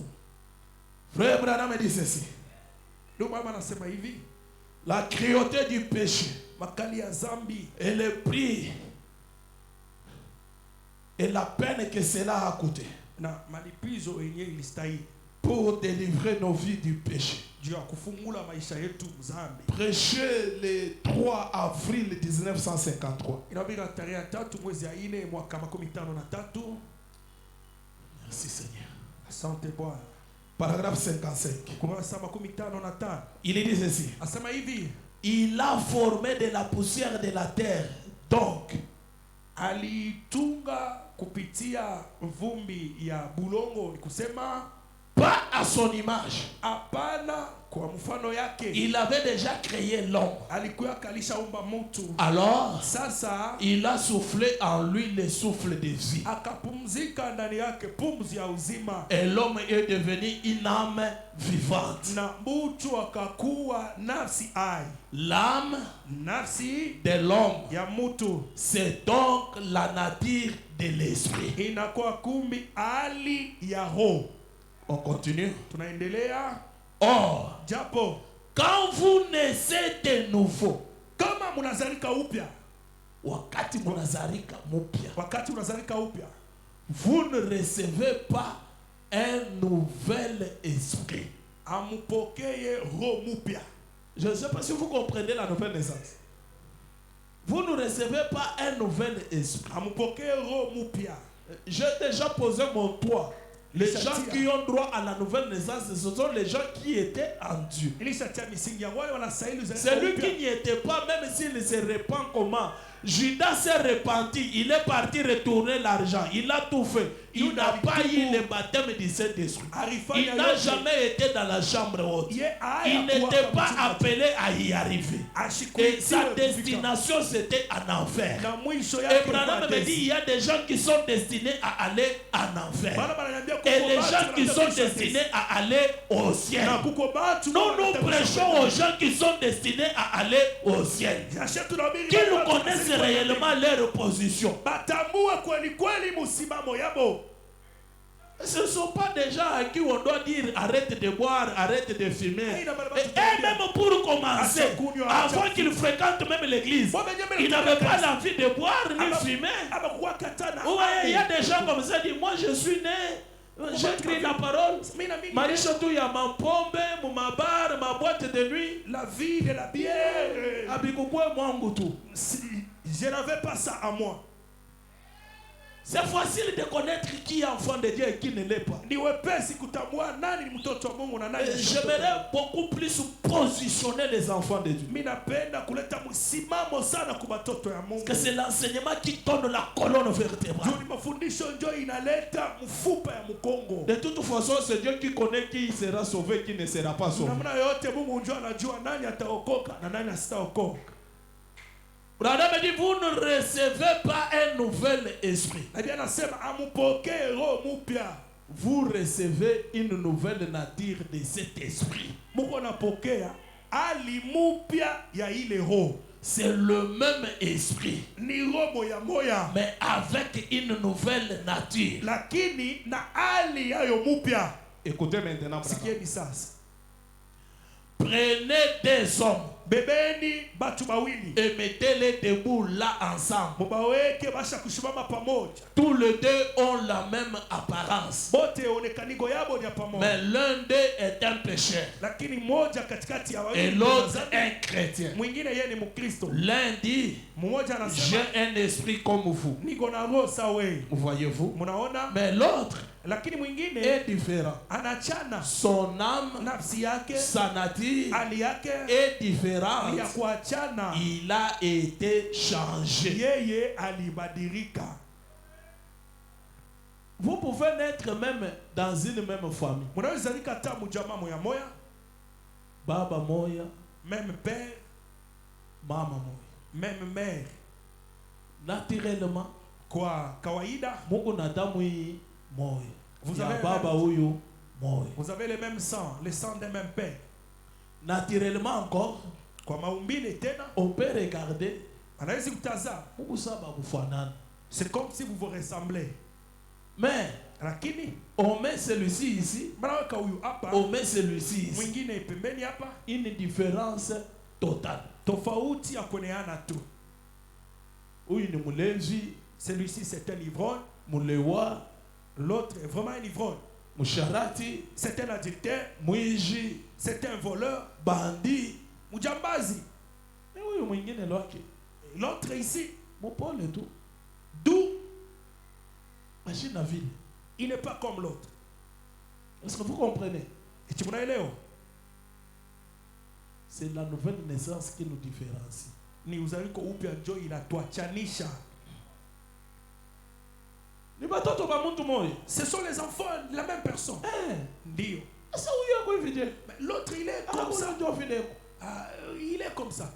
Frère Branham dit ceci. Ndio mama anasema hivi. La cruauté du péché Makali ya zambi et le prix et la peine que cela a coûté na malipizo yenyewe ilistahili pour délivrer nos vies du péché. juu ya kufungula maisha yetu mzambi. Prêché le 3 avril 1953. Inabira tarehe 3 mwezi ya 4 mwaka 1953. Merci Seigneur. Asante Bwana. Paragraphe 55. Kurasa 55. Il dit ceci. Asema hivi. Il a formé de la poussière de la terre. Donc, alitunga kupitia vumbi ya bulongo, ni kusema pas à son image. Hapana kwa mfano yake. Il avait déjà créé l'homme. Alikuwa kalishaumba mtu. Alors, sasa il a soufflé en lui le souffle de vie. Akapumzika ndani yake pumzi ya uzima. Et l'homme est devenu une âme vivante. Na mtu akakuwa nafsi hai. L'âme, nafsi de l'homme, ya mtu, c'est donc la nature de l'esprit. Inakuwa kumbi hali ya roho. On continue. Tunaendelea. Or, japo quand vous naissez de nouveau, kama munazalika upya, wakati munazalika mupya, wakati unazalika upya, vous ne recevez pas un nouvel esprit. Amupokeye roho mupya. Je ne sais pas si vous comprenez la nouvelle naissance. Vous ne recevez pas un nouvel esprit. Amupokeye roho mupya. J'ai déjà posé mon toit. Les gens qui ont droit à la nouvelle naissance, ce sont les gens qui étaient en Dieu. Celui qui n'y était pas, même s'il se répand comment, Judas s'est repenti, il est parti retourner l'argent, il a tout fait. Il n'a pas eu le baptême du Saint-Esprit. Il n'a jamais été dans la chambre haute. Il n'était pas appelé à y arriver. Et sa destination c'était en enfer. Et Branham me dit, il y a des gens qui sont destinés à aller en enfer. Et les gens qui sont destinés à aller au ciel. Nous prêchons aux gens qui sont destinés à aller au ciel. Qui nous connaissent réellement leur position. Ce ne sont pas des gens à qui on doit dire arrête de boire, arrête de fumer. Et même pour commencer, avant qu'ils fréquentent même l'église, ils n'avaient pas l'envie de boire ni fumer. Il y a des gens comme ça qui disent, moi je suis né, j'écris la parole. Marisha tu ya mampombe, ma bar, ma boîte de nuit. La vie de la bière. Je n'avais pas ça à moi. C'est facile de connaître qui est enfant de Dieu et qui ne l'est pas. J'aimerais beaucoup plus positionner les enfants de Dieu. Parce que c'est l'enseignement qui donne la colonne vertébrale. De toute façon, c'est Dieu qui connaît qui sera sauvé et qui ne sera pas sauvé. Branham dit, vous ne recevez pas un nouvel esprit. Vous recevez une nouvelle nature de cet esprit. C'est le même esprit, mais avec une nouvelle nature. Écoutez maintenant. Prenez des hommes et mettez-les debout là ensemble. Tous les deux ont la même apparence, mais l'un d'eux est un pécheur et l'autre un chrétien. L'un dit, j'ai un esprit comme vous, voyez-vous, mais l'autre lakini mwingine est différent. anachana Son âme, nafsi yake, sa nature hali yake est différente. ya kuachana. Il a été changé. Yeye alibadilika. Vous pouvez naître même dans une même famille. Mnaweza zalika hata mjamaa moya moya, Baba moya, même père, mama moya. même mère. Naturellement, Kwa kawaida, Mungu na damu hii moya. Vous Ya avez baba huyu moya. vous avez le même sang, le sang d'un même père. Naturellement encore, Kwa maumbile tena, on peut regarder anawezi kutazama. Mungu saba kufanana. C'est comme si vous vous ressemblez. Mais Lakini on met celui-ci ici, mnaweka huyu hapa, on met celui-ci ici. mwingine pembeni hapa, Une différence totale. tofauti ya kuoneana tu. Huyu ni mlevi, Celui-ci c'est un ivrogne, mulewa, l'autre est vraiment un ivrogne. musharati, C'est un addicteur, mwizi, c'est un voleur, bandi. mujambazi. Na huyu mwingine lwake L'autre ici, mupole tu, d'où machine à ville. il n'est pas comme l'autre. Est-ce que vous comprenez? Et tu m'as C'est la nouvelle naissance qui nous différencie. ni uzaliko upya njo inatuachanisha. Ni batoto ba mtu moya. Ce sont les enfants de la même personne. Ndio. Sasa huyu yako hivi je? Mais l'autre il est comme ça. Ndio vile. Il est comme ça.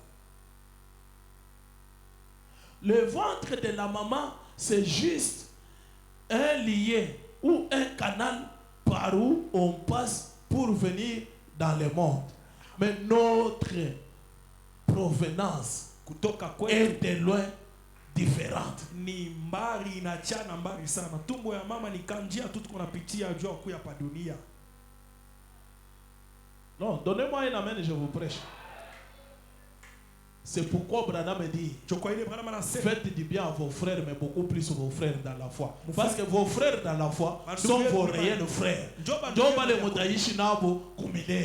Le ventre de la maman, c'est juste un lien ou un canal par où on passe pour venir dans le monde. Mais notre provenance Kutoka est kwetu de loin différente. ni mbali na chana mbali sana. Tumbo ya mama ni kanjia tu tuko napitia juu ya kuya pa dunia. Non, donnez-moi un amen et je vous prêche. C'est pourquoi Branham dit, faites du bien à vos frères, mais beaucoup plus vos frères dans la foi. Parce que vos frères dans la foi sont vos réels frères.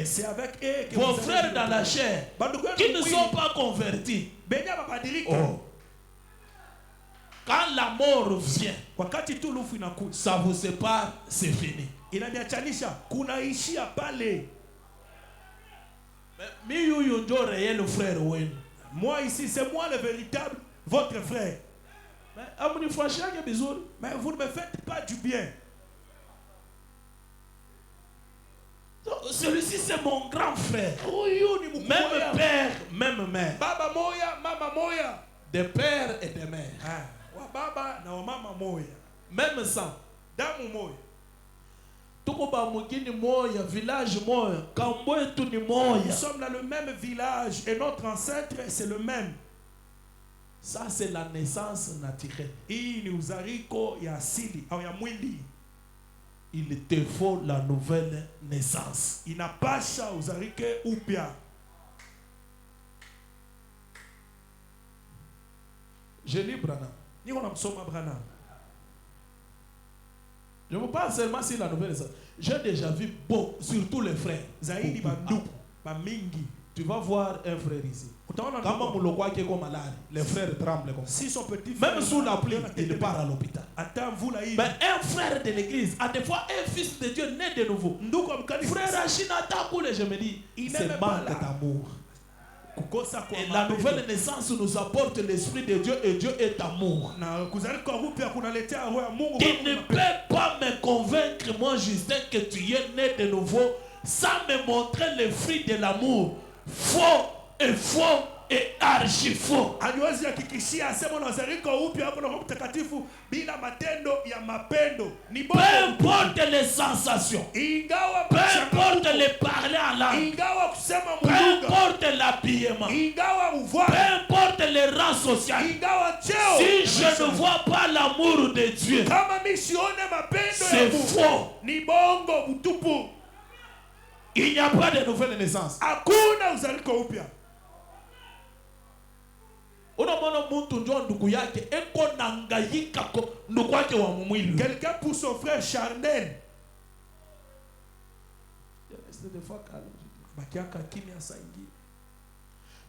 C'est avec eux que vos frères dans la chair, qui ne sont pas convertis. Oh. Quand la mort vient, ça vous sépare, c'est fini. Mais you sont réel frère. Moi ici, c'est moi le véritable, votre frère. Mais vous ne me faites pas du bien. Celui-ci, c'est mon grand frère. Même père, même mère. Baba moya, mama moya. Des pères et des mères. Baba na mama moya. Même sang. Damu moya. Village moya. Nous sommes dans le même village et notre ancêtre c'est le même. Ça c'est la naissance naturelle. Il te faut la nouvelle naissance. Je lis Branham. Je vous parle seulement sur la nouvelle naissance. J'ai déjà vu beaucoup, surtout les frères. Tu vas voir un frère ici. Quand les frères tremblent comme ça. Même sous la pluie, il part à l'hôpital. Mais un frère de l'église, à des fois un fils de Dieu né de nouveau. Frère Achina Takoule, je me dis, c'est manque d'amour. Et la nouvelle naissance nous apporte l'Esprit de Dieu et Dieu est amour. Tu ne peux pas me convaincre, moi Justin, que tu es né de nouveau sans me montrer le fruit de l'amour. Faux et archi faux. Peu importe les sensations, peu importe les parler en langue, peu importe l'habillement, peu importe les rangs sociaux, si je ne vois pas l'amour de Dieu, c'est faux. Il n'y a pas de nouvelle naissance. Quelqu'un pour son frère charnel.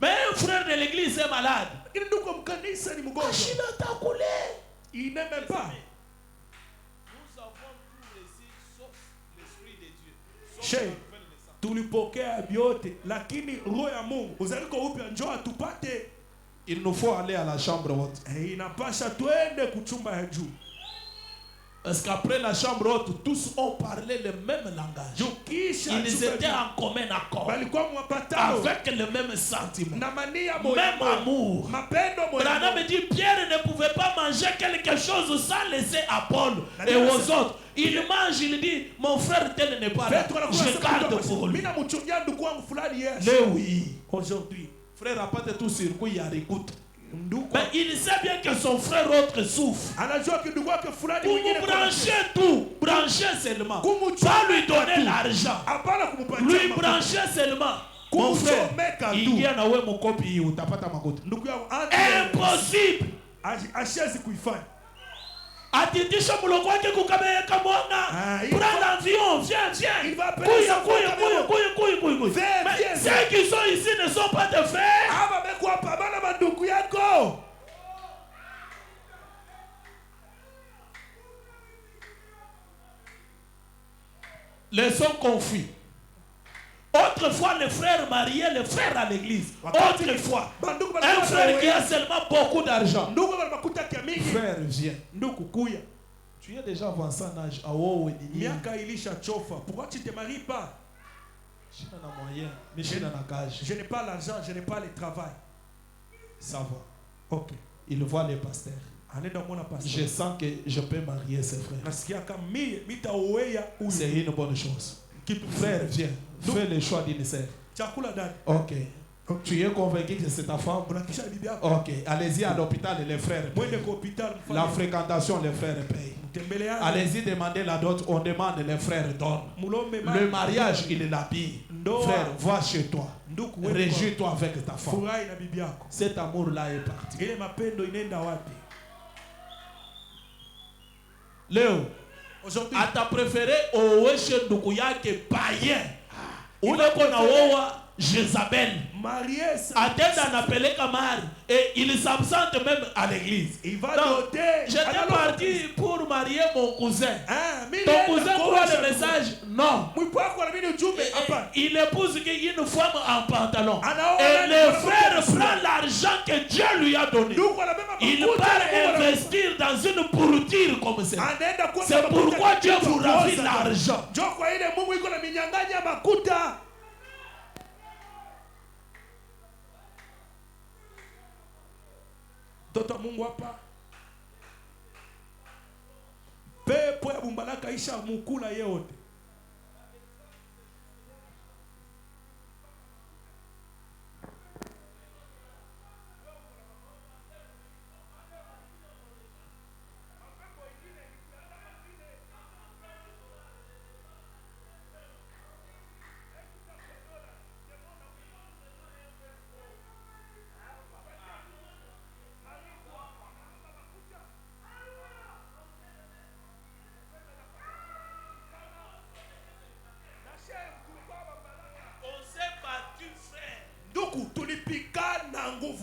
Mais un frère de l'église est malade. Il n'aime pas. Nous avons tout réussi She, tulipokea vyote, lakini roho ya Mungu uzaliko upya njoo atupate. Il nous faut aller à la chambre haute. Inapasha twende kuchumba ya juu. Parce qu'après la chambre haute, tous ont parlé le même langage. Ils étaient en commun accord. Avec le même sentiment. Même amour. Branham me dit, Pierre ne pouvait pas manger quelque chose sans laisser à Paul et aux autres. Il mange, il dit, mon frère tel n'est pas là. Je garde pour lui. Mais oui. Aujourd'hui. Frère n'a pas de tout circuit à écoute. Mais il sait bien que son frère autre souffre. Pour vous brancher tout, brancher seulement. Pas lui donner l'argent. Lui brancher seulement. Mon frère, il y a un copie ou t'as pas ta magote. Impossible. Atindisha muloko wake kukamea kamwanga. Prends l'avion, viens. Couille. Mais ceux qui sont ici ne sont pas tes frères. Les sont confus. Autrefois, les frères mariaient les frères à l'église. Autrefois, un frère qui a seulement beaucoup d'argent. Frère, viens. Tu es déjà avancé en âge. Pourquoi tu ne te maries pas? Je n'ai pas l'argent, je n'ai pas le travail. Ça va. Ok. Il voit les pasteurs. Je sens que je peux marier ses frères. C'est une bonne chose. Frère, viens. Fais le choix d'une sœur. Ok. Tu es convaincu que c'est ta femme? Ok. Allez-y à l'hôpital et les frères payent. La fréquentation, les frères payent. Allez-y demander la dot, on demande, les frères donnent. Le mariage, il est l'habille. Frère, va chez toi. Réjouis-toi avec ta femme. Cet amour-là est parti. Léo, aujourd'hui, à ta préféré, au Weshe Ndukuyake païen. Ou le Konaowa, Jézabel. Attends d'appeler Kamari. Et il s'absente même à l'église. J'étais parti pour marier mon cousin. Ton cousin croit le message? Non. Il épouse une femme en pantalon. Et le frère prend l'argent que Dieu lui a donné. Il part investir dans une pourriture comme ça. C'est pourquoi Dieu vous ravit l'argent. Toto Mungu hapa pepo ya bumbalaka isha mukula yote.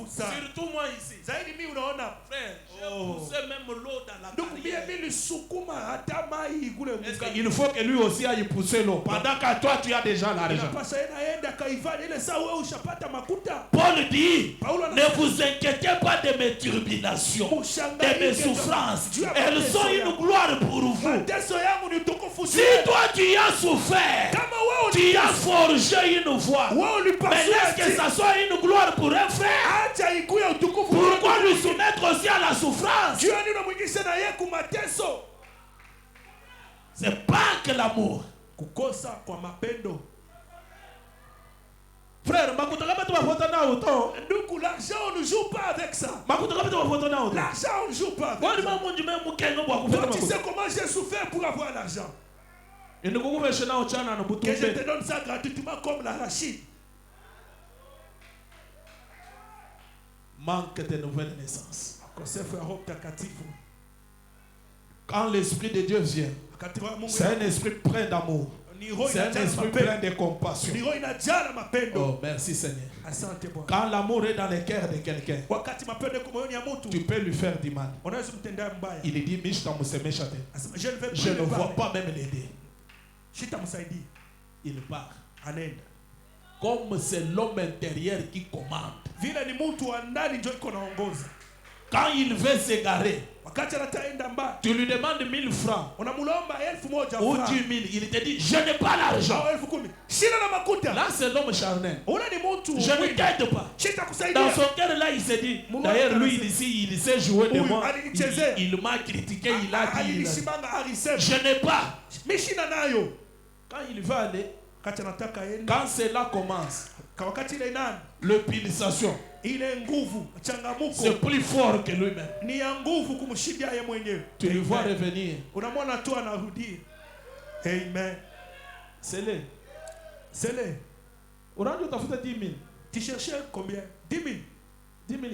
Surtout moi ici. Frère, j'ai poussé même l'eau dans la carrière. Il faut que lui aussi aille pousser l'eau. Pendant que toi tu as déjà l'argent. Paul dit, ne vous inquiétez pas de mes tribulations, de mes souffrances. Elles sont une gloire pour vous. Si toi tu as souffert, tu as forgé une voie. Mais laisse que ça soit une gloire pour un frère. Pourquoi lui soumettre aussi à la souffrance? C'est pas que l'amour. Frère, l'argent on ne joue pas avec ça. L'argent on ne joue pas avec ça. Tu sais comment j'ai souffert pour avoir l'argent. Que je te donne ça gratuitement comme l'arachide. Manque de nouvelle naissance. Quand l'Esprit de Dieu vient, c'est un esprit plein d'amour. C'est un esprit plein de compassion. Oh, merci Seigneur. Quand l'amour est dans le cœur de quelqu'un, tu peux lui faire du mal. Il dit, je ne vois pas même l'aider. il part. Anaenda. Comme c'est l'homme intérieur qui commande. Vile ni mtu wa ndani ndio iko naongoza. Quand il veut s'égarer, wakati anataenda mbali, tu lui demandes 1000 francs unamulomba 1000 ou 10 000, il te dit je n'ai pas l'argent. Là c'est l'homme charnel. Je ne t'aide pas. Dans son cœur là il s'est dit, d'ailleurs lui ici il sait jouer de moi, il m'a critiqué, il a dit je n'ai pas. Quand il va aller, quand cela commence, l'utilisation, c'est plus fort que lui-même. Tu le vois revenir. Amen. C'est-le. C'est-le. Tu cherchais combien? 10 000. 10 000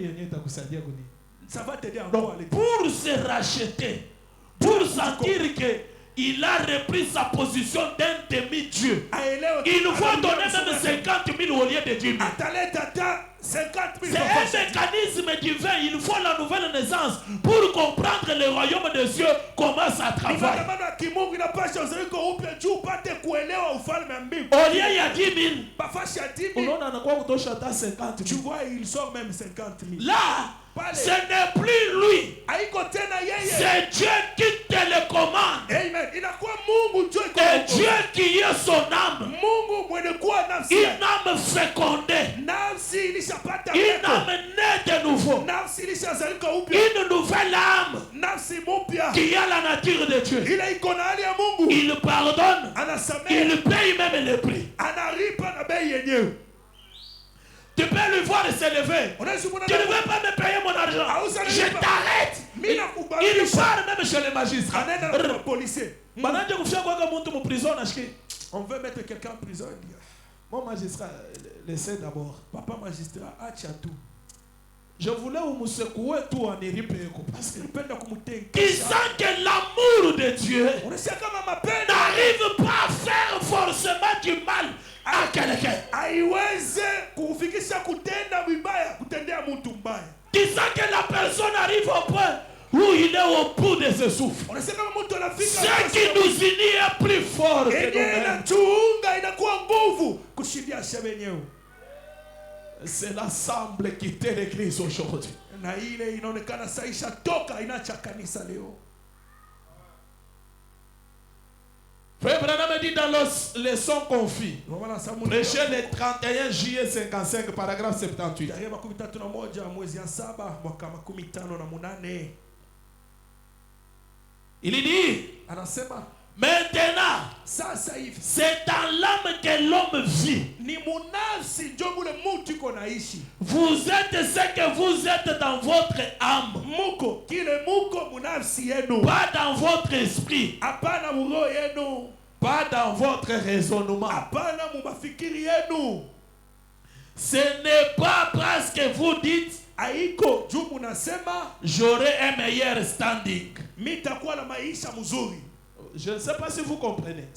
ça va t'aider encore. Pour se racheter, pour sentir que il a repris sa position d'un demi-dieu, il faut donner même 50 000 au lieu de 10 000. C'est un mécanisme divin. Il faut la nouvelle naissance pour comprendre le royaume de Dieu, comment ça travaille. Au lieu il y a 10 000. Tu vois, il sort même 50 000. Là, ce n'est plus lui. C'est Dieu qui te le commande. Amen. Et Dieu qui est son âme. Une âme fécondée. Une âme née de nouveau. Une nouvelle âme qui a la nature de Dieu. Il pardonne. Il paye même le prix. Tu peux lui voir s'élever. Tu ne veux pas me payer mon argent. Je t'arrête. Il part même chez les magistrats. On veut mettre quelqu'un en prison. Mon magistrat, laissez d'abord. Papa magistrat, tout. Je voulais vous secouer tout en éripéco. Parce que il sent que l'amour de Dieu n'arrive pas à faire forcément du mal à quelqu'un. Il sent que la personne arrive au point où il est au bout de ses souffles. Ce qui nous unit est plus fort que nous-mêmes. Cela semble quitter l'église aujourd'hui. Frère Branham dit dans le leçon confie, prêché le 31 juillet 55, paragraphe 78. Il dit, maintenant, c'est dans l'âme que l'homme vit. Vous êtes ce que vous êtes dans votre âme, pas dans votre esprit, pas dans votre raisonnement. Ce n'est pas parce que vous dites j'aurai un meilleur standing. Je ne sais pas si vous comprenez.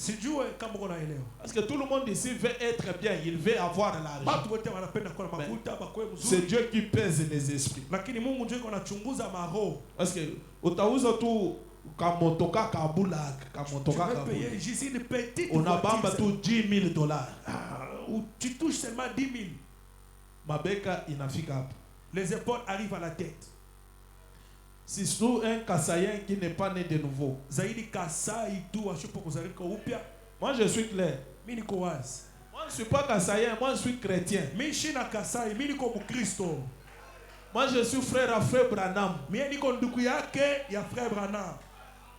Parce que tout le monde ici veut être bien, il veut avoir l'argent. C'est Dieu qui pèse les esprits. Parce que utauza tu kamotoka kabulak, kamotoka kabulak. On a bamba tout $10,000. Tu touches seulement 10 000. Mabeka inafika hapo. Les épaules arrivent à la tête. Si c'est un Kassaïen qui n'est pas né de nouveau. Moi je suis clair. Moi je ne suis pas Kassaïen, moi je suis chrétien. Moi je suis frère à frère Branham.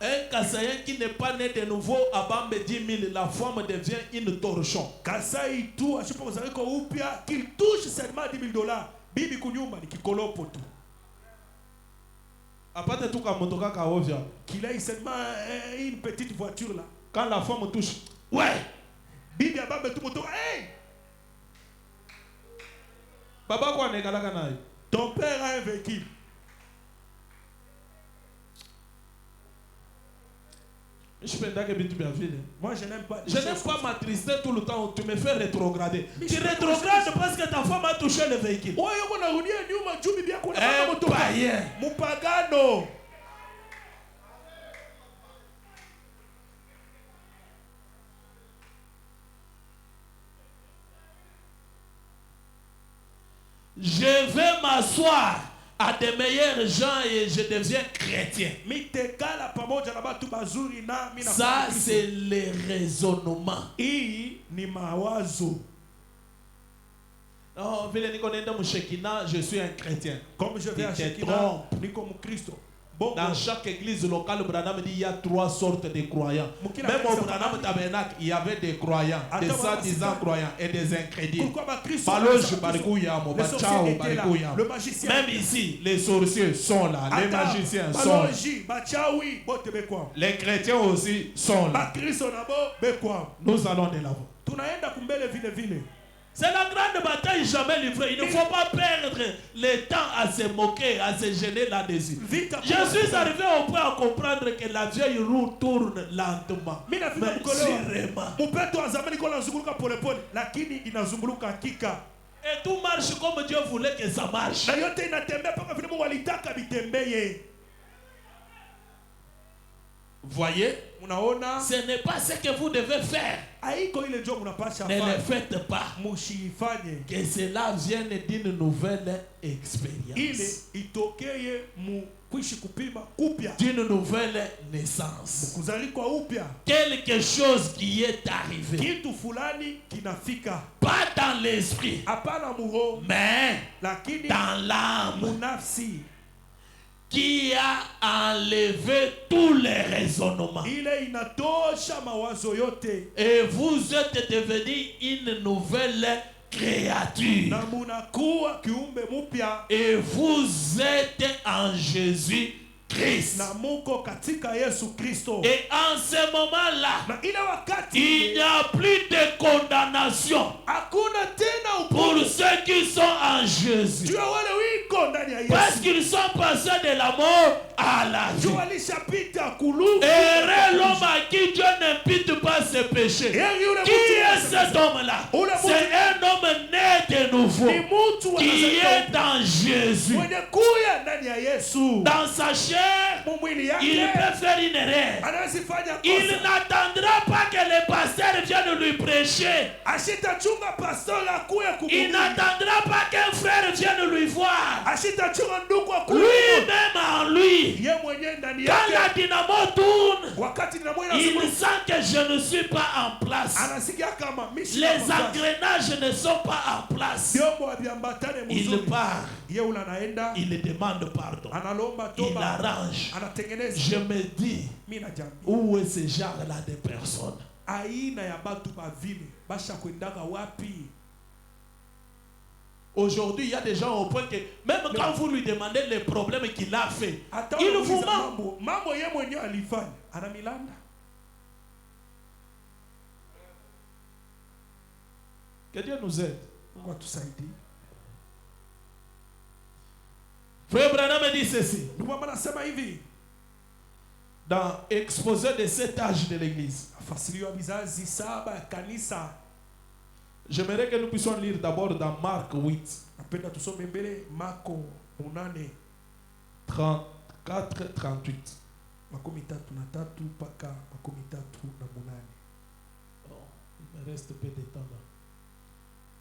Un Kassaïen qui n'est pas né de nouveau à Bambe 10 000, la femme devient une torchon. Qu'il touche seulement $10,000. Bibi kunyumba ni kikolopo tu. Apate tout comme motoka ka ovia. Qu'il ait seulement une petite voiture là. Quand la femme touche, ouais. Bibi abambe tout moto. Hey! Baba kwa negalaka nayo. Ton père a un véhicule. Moi je n'aime pas. Je n'aime pas m'attrister tout le temps. Tu me fais rétrograder. Tu rétrogrades parce que ta femme a touché le véhicule. Un païen. Mupagano. vais m'asseoir à des meilleurs gens et je deviens chrétien. Ça, c'est le raisonnement. Non, je suis un chrétien. Comme je vais à Shekina, ni comme Christ. Dans chaque église locale, Branham dit il y a 3 sortes de croyants. Même au Branham Tabernacle, il y avait des croyants, des soi-disant croyants et des incrédules. Même ici, les sorciers sont là, les magiciens sont là. Les chrétiens aussi sont là. Nous allons de l'avant. C'est la grande bataille jamais livrée. Il ne faut pas perdre le temps à se moquer, à se gêner là-dessus. Je suis arrivé au point à comprendre que la vieille roue tourne lentement. Mais sûrement. Et tout marche comme Dieu voulait que ça marche. Voyez, ce n'est pas ce que vous devez faire. Ne le faites pas. Que cela vienne d'une nouvelle expérience, d'une nouvelle naissance. Quelque chose qui est arrivé, pas dans l'esprit, mais dans l'âme, qui a enlevé tous les raisonnements. Et vous êtes devenu une nouvelle créature. Et vous êtes en Jésus Christ. Et en ce moment-là, il n'y a plus de condamnation pour ceux qui sont en Jésus. Parce qu'ils sont passés de la mort à la vie. Et l'homme à qui Dieu n'impute pas ses péchés. Qui est cet homme-là? C'est un homme né de nouveau qui est en Jésus. Dans sa chair, il peut faire une erreur. Il n'attendra pas que le pasteur vienne lui prêcher. Il n'attendra pas qu'un frère vienne lui voir. Lui-même en lui, quand la dynamo tourne, il sent que je ne suis pas en place. Les engrenages ne sont pas en place. Il part. Il demande pardon. Il arrange. Je me dis, où est ce genre-là de personnes? Aujourd'hui, il y a des gens au point que même quand vous lui demandez les problèmes qu'il a fait, il vous ment. Que Dieu nous aide. Frère Branham dit ceci dans l'exposé de cet âge de l'église. J'aimerais que nous puissions lire d'abord dans Marc 8, 34, 38. Oh, il me reste peu de temps là.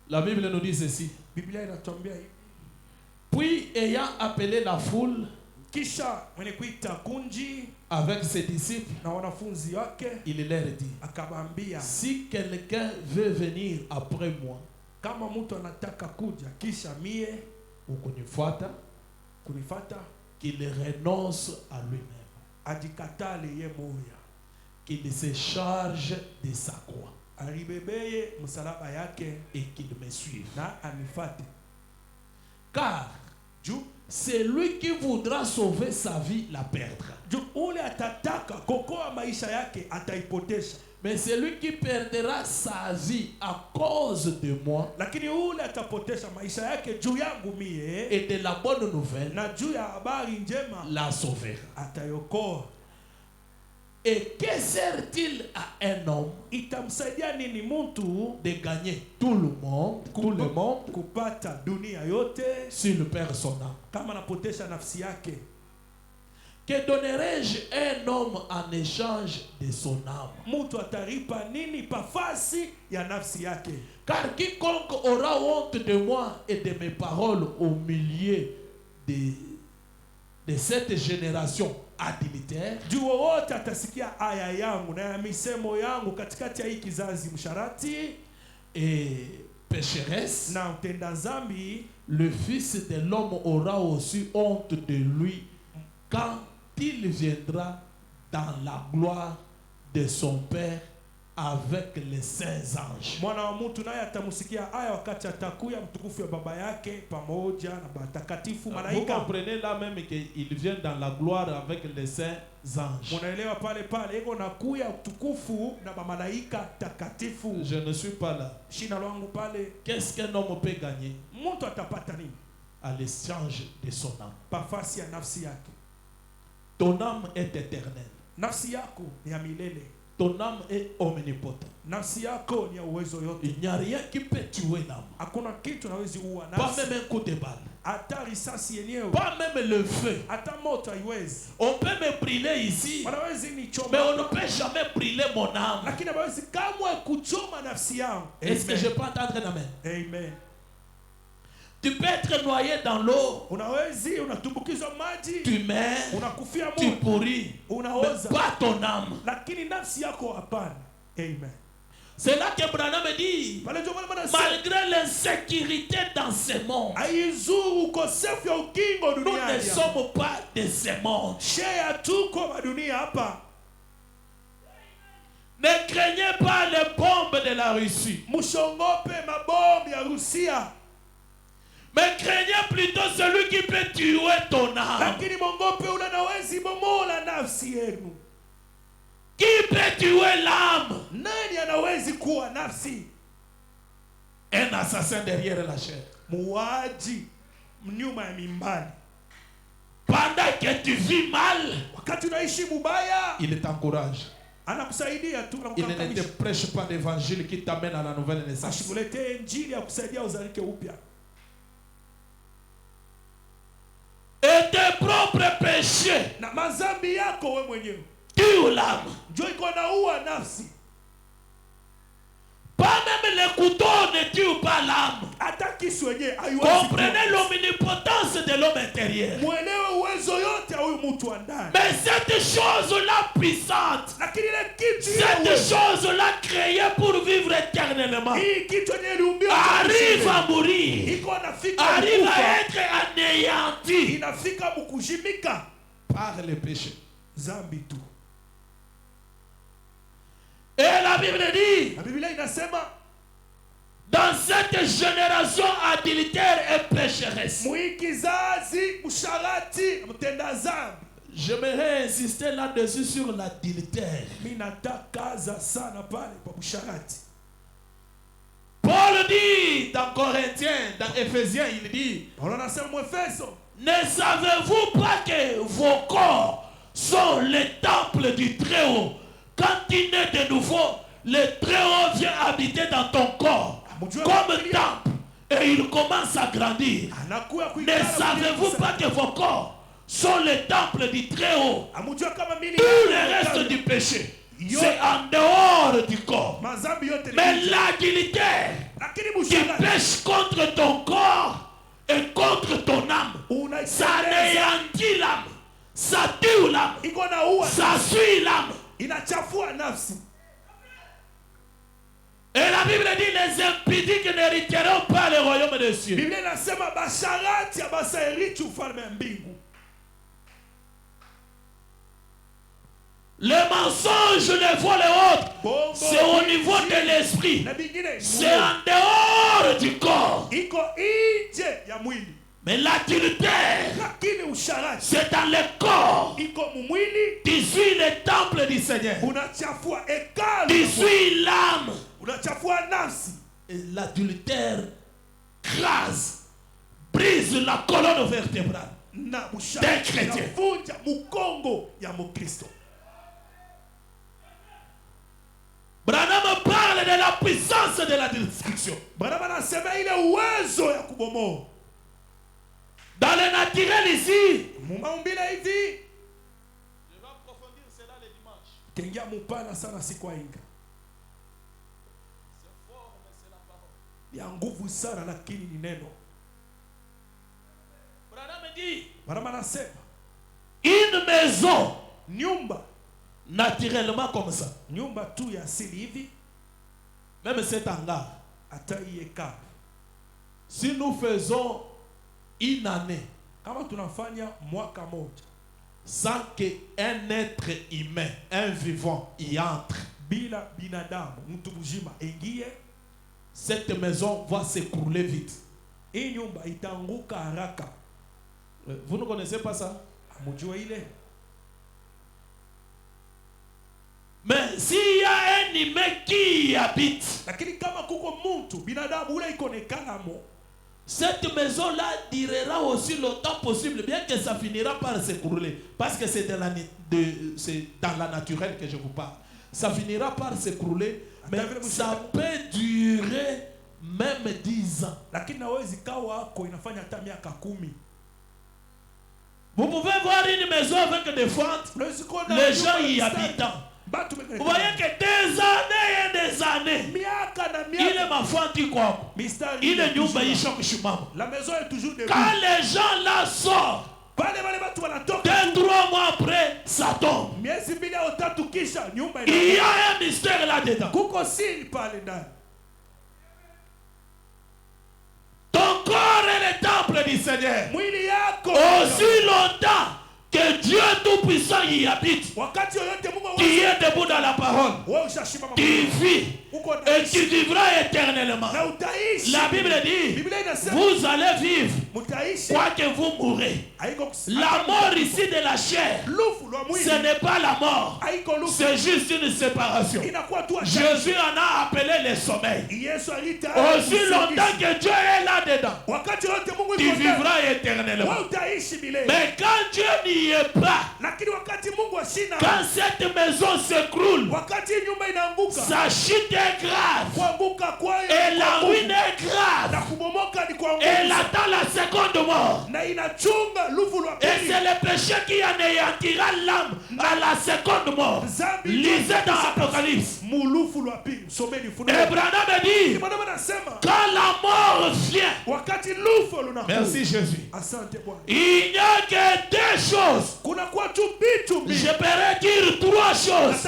La Bible nous dit ceci. Puis, ayant appelé la foule avec ses disciples, il leur dit, si quelqu'un veut venir après moi, ou kunifuata, qu'il renonce à lui-même, qu'il se charge de sa croix et qu'il me suive. Car c'est lui qui voudra sauver sa vie la perdra. Mais c'est lui qui perdra sa vie à cause de moi et de la bonne nouvelle la sauvera. Et que sert-il à un homme de gagner tout le monde s'il perd son âme? Que donnerai-je un homme en échange de son âme? Mtu ataripa nini pafasi ya nafsi yake? Car quiconque aura honte de moi et de mes paroles au milieu de cette génération adultère, juu wote atasikia aya yangu na ya misemo yangu katikati ya hii kizazi msharati et pécheresse, na utenda zambi, le Fils de l'homme aura aussi honte de lui quand il viendra dans la gloire de son Père avec les saints anges. Mwana wa mtu naye atamusikia aya wakati atakuya mtukufu ya baba yake pamoja na watakatifu malaika. Vous comprenez là même qu'il vient dans la gloire avec les saints anges. Munaelewa pale pale iko nakuya mtukufu na malaika takatifu. Je ne suis pas là. Shina lwangu pale. Qu'est-ce qu'un homme peut gagner? Mtu atapata nini? À l'échange de son âme. Pafasi ya nafsi yake. Ton âme est éternelle. Nafsi yako ni ya milele. Ton âme est omnipotent. Nafsi yako ni ya uwezo yote. Il n'y a rien qui peut tuer l'âme. Hakuna kitu nawezi uwa Pas nafsi. même un coup de balle. Hata risasi yenyewe. Pas même le feu. Hata moto haiwezi. On peut me brûler ici, Wanawezi nichoma. mais on ne peut jamais brûler mon âme. Lakini hawezi kamwe kuchoma nafsi yangu. Est-ce que je peux entendre un amen? Amen. Tu peux être noyé dans l'eau. Unawezi unatumbukizwa maji. Tu meurs. Unakufia Tu moto. pourris. Unaoza. Mais pas ton âme. Lakini nafsi yako hapana. Amen. C'est là que Branham dit, malgré l'insécurité dans ce monde, nous ne sommes pas de ce monde. Ne craignez pas les bombes de la Russie, mais craignez plutôt celui qui peut tuer ton âme. Qui peut tuer l'âme? Nani anawezi kuwa nafsi? Un assassin derrière la chair. Muuaji mnyuma ya mimbani. Pendant que tu vis mal, wakati unaishi mubaya, il t'encourage. Anakusaidia tu. Il ne te prêche pas l'évangile qui t'amène à la nouvelle naissance. Asikuletee injili ya kusaidia uzalike upya. Et tes propres péchés, na mazambi yako wewe mwenyewe, tue l'âme. Pas même les couteaux ne tuent pas l'âme. Comprenez l'omnipotence de l'homme intérieur. Mais cette chose-là puissante, cette chose-là créée pour vivre éternellement, arrive à mourir, arrive à être anéanti par le péché. Et la Bible dit, dans cette génération adultère et pécheresse, j'aimerais insister là-dessus sur l'adultère. Paul dit dans Corinthiens, dans Éphésiens, il dit, ne savez-vous pas que vos corps sont les temples du Très-Haut? Quand il naît de nouveau, le Très-Haut vient habiter dans ton corps comme temple et il commence à grandir. Ne savez-vous pas que vos corps sont les temples du Très-Haut? Tout le reste du péché, c'est en dehors du corps. Mais l'adultère qui pêche contre ton corps et contre ton âme, ça anéantit l'âme, ça tue l'âme, ça suit l'âme. Et la Bible dit, les impudiques n'hériteront pas le royaume des cieux. Le mensonge, le vol et autres, c'est au niveau de l'esprit. C'est en dehors du corps. Mais l'adultère, c'est dans le corps. Tu suis le temple du Seigneur. Tu suis l'âme. Et l'adultère crase, brise la colonne vertébrale d'un chrétien. Branham parle de la puissance de la destruction. Dans le naturel ici, Tengia mupana sana siku inga. Ya nguvu sana lakini ni neno. Branham anasema une maison nyumba naturellement comme ça, nyumba tu ya asili hivi, même cet hangar, hata yeka, si nous faisons une année kama tunafanya mwaka moja sans qu'un être humain, un vivant y entre, bila binadamu mtu mzima ingie, cette maison va s'écrouler vite. Hii nyumba itaanguka haraka. Vous ne connaissez pas ça? Amujua ile. Mais s'il y a un humain qui y habite, lakini kama kuko mtu binadamu ule ikonekana mo, cette maison-là durera aussi longtemps possible, bien que ça finira par s'écrouler. Parce que c'est dans la naturelle que je vous parle. Ça finira par s'écrouler, mais ça peut durer même 10 ans. Lakini nawezi kawa ako inafanya hata miaka 10. Vous pouvez voir une maison avec des fentes, les gens y habitant. Vous voyez que des années et des années, il est ma fente quoi. Il est nyumba ishok shumam. La maison est toujours debout. Quand les gens là sortent, 2-3 mois après, ça tombe. Il y a un mystère là-dedans. Ton corps est le temple du Seigneur. Aussi longtemps que Dieu Tout-Puissant y habite, tu es debout dans la parole, tu vis et tu vivras éternellement. La Bible dit, vous allez vivre, quoique vous mourrez. La mort ici de la chair, ce n'est pas la mort, c'est juste une séparation. Jésus en a appelé le sommeil. Aussi longtemps que Dieu est là-dedans, tu vivras éternellement. Mais quand Dieu n'y est pas, quand cette maison s'écroule, sa chute est grave et la ruine est grave, elle attend la seconde mort, et c'est le péché qui anéantira l'âme à la seconde mort. Lisez dans Apocalypse. Et Branham dit, quand la mort vient, merci Jésus, il n'y a que 2 choses. Je pourrais dire 3 choses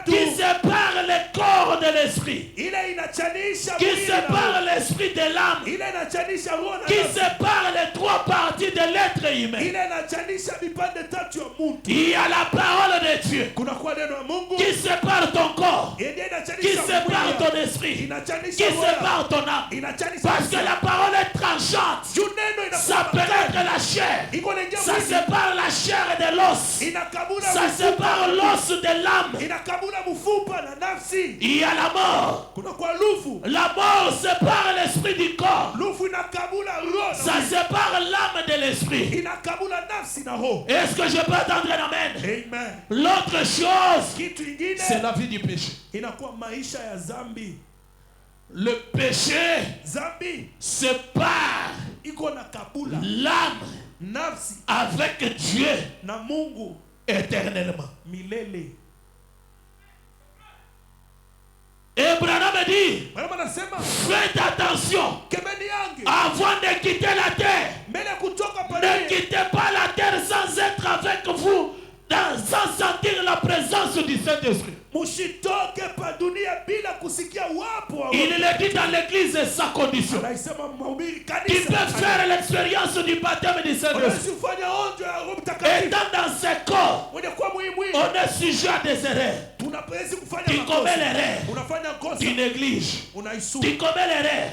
qui séparent le corps de l'esprit, qui séparent l'esprit de l'âme, qui séparent les 3 parties de l'être humain. Il y a la parole de Dieu qui sépare ton corps, qui sépare ton esprit, qui sépare ton âme. Parce que la parole est tranchante, ça pénètre la chair, ça sépare la chair de l'os, ça sépare l'os de l'âme. Il y a la mort. La mort sépare l'esprit du corps, ça sépare l'âme de l'esprit. Est-ce que je peux entendre un amen? L'autre chose, c'est la vie du péché. Le péché sépare l'âme avec Dieu éternellement. Et Branham dit, faites attention avant de quitter la terre. Ne quittez pas la terre sans être avec vous, sans sentir la présence du Saint-Esprit. Il le dit dans l'église sa condition. Tu peux faire l'expérience du baptême du Saint-Esprit. Étant dans ce corps, on est sujet à des erreurs. Tu commets l'erreur, tu négliges. Tu commets l'erreur,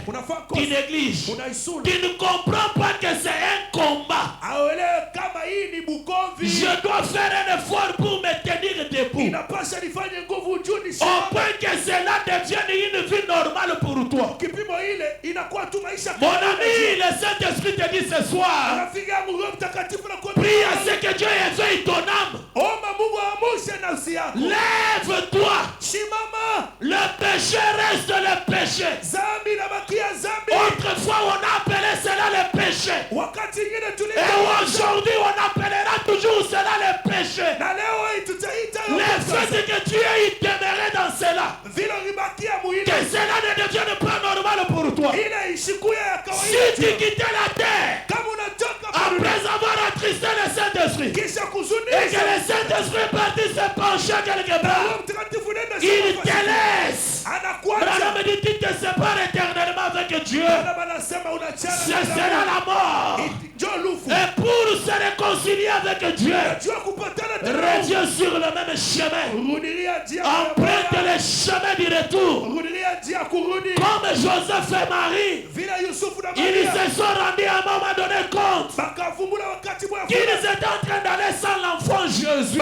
tu négliges. Tu ne comprends pas que c'est un combat. Je dois faire un effort pour me tenir debout, au point que cela devienne une vie normale pour toi. Mon ami, le Saint-Esprit te dit ce soir, prie à ce que Dieu éveille ton âme. Lève-toi. Le péché reste le péché. Autrefois on appelait cela le péché, et aujourd'hui on appellera toujours cela le péché. Lève fait que Dieu il demeurait dans cela, que cela ne devienne pas normal pour toi. Si tu quittais la terre après avoir attristé le Saint-Esprit et que le Saint-Esprit est parti se pencher quelque part, il te laisse. Branham dit tu te sépares éternellement avec Dieu. Ce sera la mort. Et pour se réconcilier avec Dieu, reviens sur le même chemin. Emprunte le chemin du retour. Comme Joseph et Marie, ils se sont rendus à un moment donné compte qu'ils étaient en train d'aller sans l'enfant Jésus.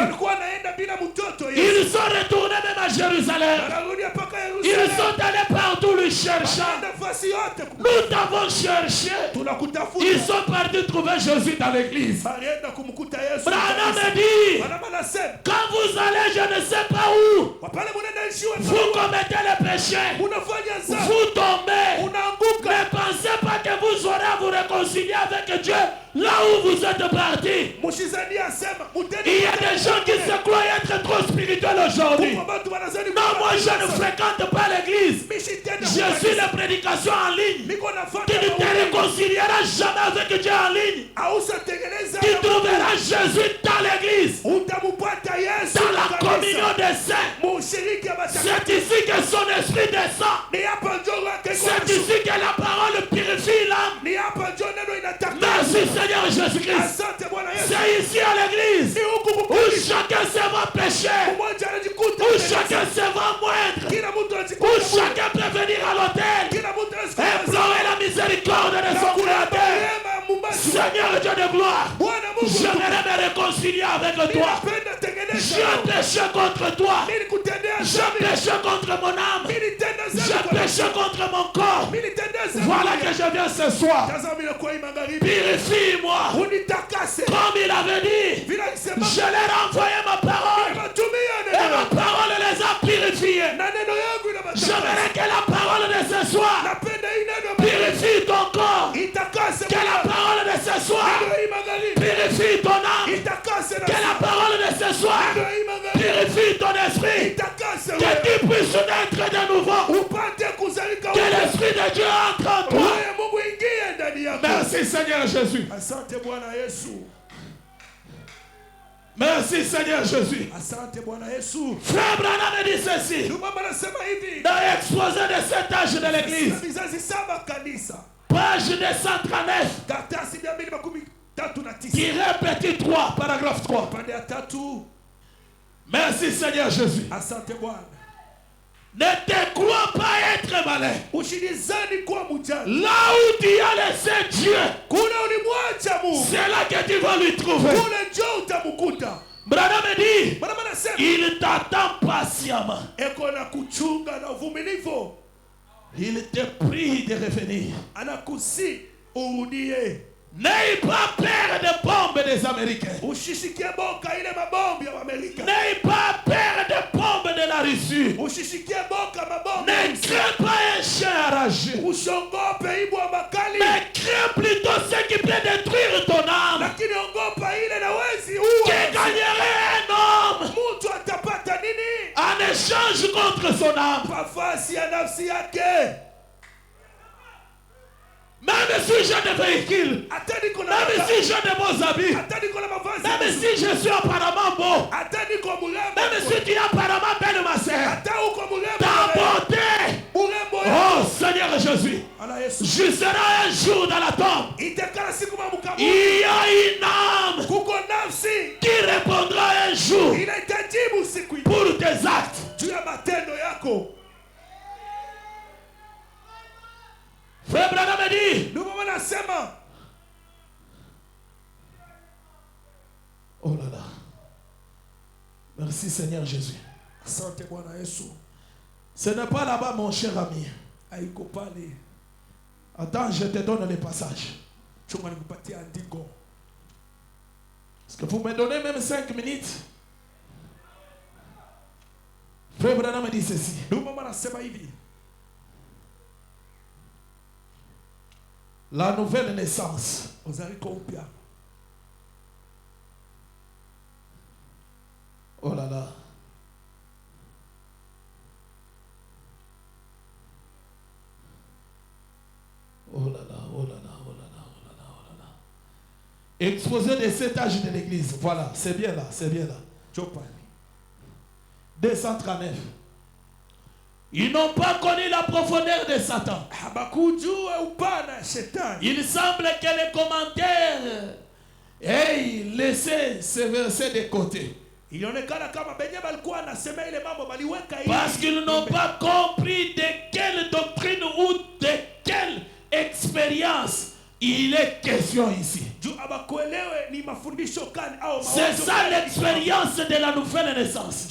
Ils sont retournés même à Jérusalem. Ils sont allés partout le cherchant. Nous t'avons cherché. Ils sont partis trouver Jésus dans l'église. Branham dit, quand vous allez je ne sais pas où, vous commettez le péché, vous tombez, ne pensez pas que vous aurez à vous réconcilier avec Dieu là où vous êtes partis. Il y a des gens qui se croient être trop spirituels aujourd'hui. Non, moi je ne fréquente pas l'église. Je suis la prédication en ligne. Tu ne te réconcilieras jamais avec Dieu en ligne. Tu trouveras Jésus dans l'église, dans la communion des saints. C'est ici que son esprit descend. C'est ici que la parole purifie l'âme. Merci Seigneur Jésus-Christ. C'est ici à l'église où chacun se va pécher, où chacun se va moindre, où chacun peut venir à l'autel et implorer la miséricorde de son Créateur. Seigneur Dieu de gloire, j'aimerais me réconcilier avec toi. J'ai péché contre toi. J'ai péché contre mon âme. J'ai péché contre mon corps. Voilà que je viens ce soir. Purifie-moi. Comme il avait dit, je leur ai envoyé ma parole. Et ma parole les a purifiés. J'aimerais que la parole de ce soir purifie ton corps. Que la parole de ce soir purifie ton âme. Que la parole de ce soir purifie ton esprit. Que tu puisses naître de nouveau. Que l'esprit de Dieu entre en toi. Merci Seigneur Jésus. Merci Seigneur Jésus. Frère Branham dit ceci dans l'exposé de cet âge de l'église, page 239, tiré petit 3, paragraphe 3. Merci Seigneur Jésus. Ne te crois pas être malin. Là où tu as laissé Dieu, c'est là que tu vas lui trouver. Branham dit, il t'attend patiemment. Il te prie de revenir. N'aie pas peur des bombes des Américains. N'aie pas peur des bombes de la Russie. Ne crains pas un chien enragé. Mais crains plutôt ce qui peut détruire ton âme. Qui gagnerait un homme en échange contre son âme. Même si j'ai des véhicules, même si j'ai de beaux habits, même si je suis apparemment beau, même si tu es apparemment belle ma sœur, ta beauté, oh Seigneur Jésus, je serai un jour dans la tombe. Il y a une âme qui répondra un jour pour tes actes. Frère Branham dit, oh là là, merci Seigneur Jésus. Ce n'est pas là-bas mon cher ami. Attends, je te donne les passages. Est-ce que vous me donnez même 5 minutes? Frère Branham dit ceci. La nouvelle naissance. Oh là là. Exposé des 7 âges de l'église. Voilà, c'est bien là, c'est bien là. 239. Ils n'ont pas connu la profondeur de Satan. Il semble que les commentaires aient laissé ce verset de côté. Parce qu'ils n'ont pas compris de quelle doctrine ou de quelle expérience il est question ici. C'est ça l'expérience de la nouvelle naissance.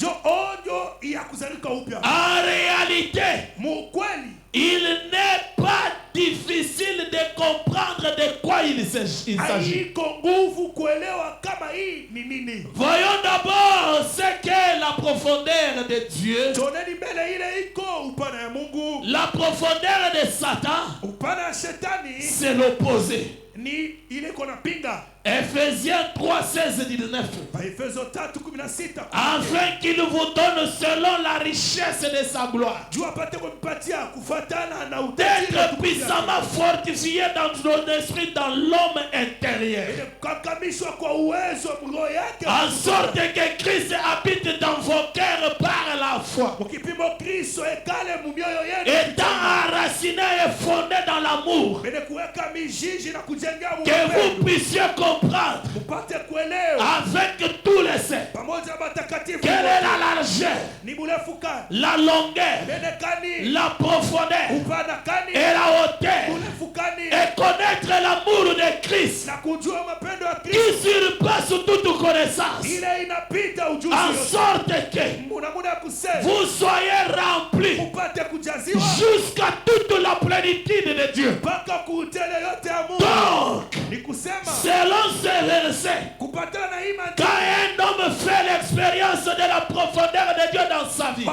En réalité, il n'est pas difficile de comprendre de quoi il s'agit. Voyons d'abord ce qu'est la profondeur de Dieu. La profondeur de Satan, c'est l'opposé. Ephésiens 3, 16 et 19. Afin qu'il vous donne selon la richesse de sa gloire d'être puissamment fortifié dans notre esprit, dans l'homme intérieur, en sorte que Christ habite dans vos cœurs par la foi, étant enraciné et fondé dans l'amour, que vous puissiez comprendre avec tous les saints quelle est la largeur, la longueur, la profondeur et la hauteur, et connaître l'amour de Christ qui surpasse toute connaissance, en sorte que vous soyez remplis jusqu'à toute la plénitude de Dieu. Donc, selon ce verset, quand un homme fait l'expérience de la profondeur de Dieu dans sa vie,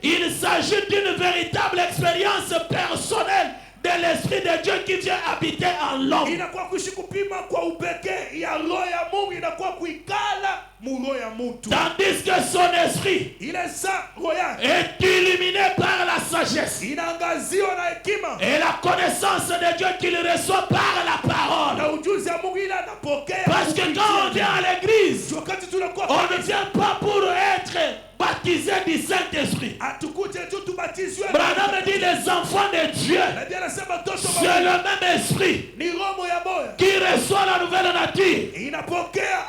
il s'agit d'une véritable expérience personnelle de l'Esprit de Dieu qui vient habiter en l'homme. Tandis que son esprit est illuminé par la sagesse et la connaissance de Dieu qu'il reçoit par la parole. Parce que quand on vient à l'église, on ne vient pas pour être baptisé du Saint-Esprit. Branham dit les enfants de Dieu, c'est le même esprit qui reçoit la nouvelle nature.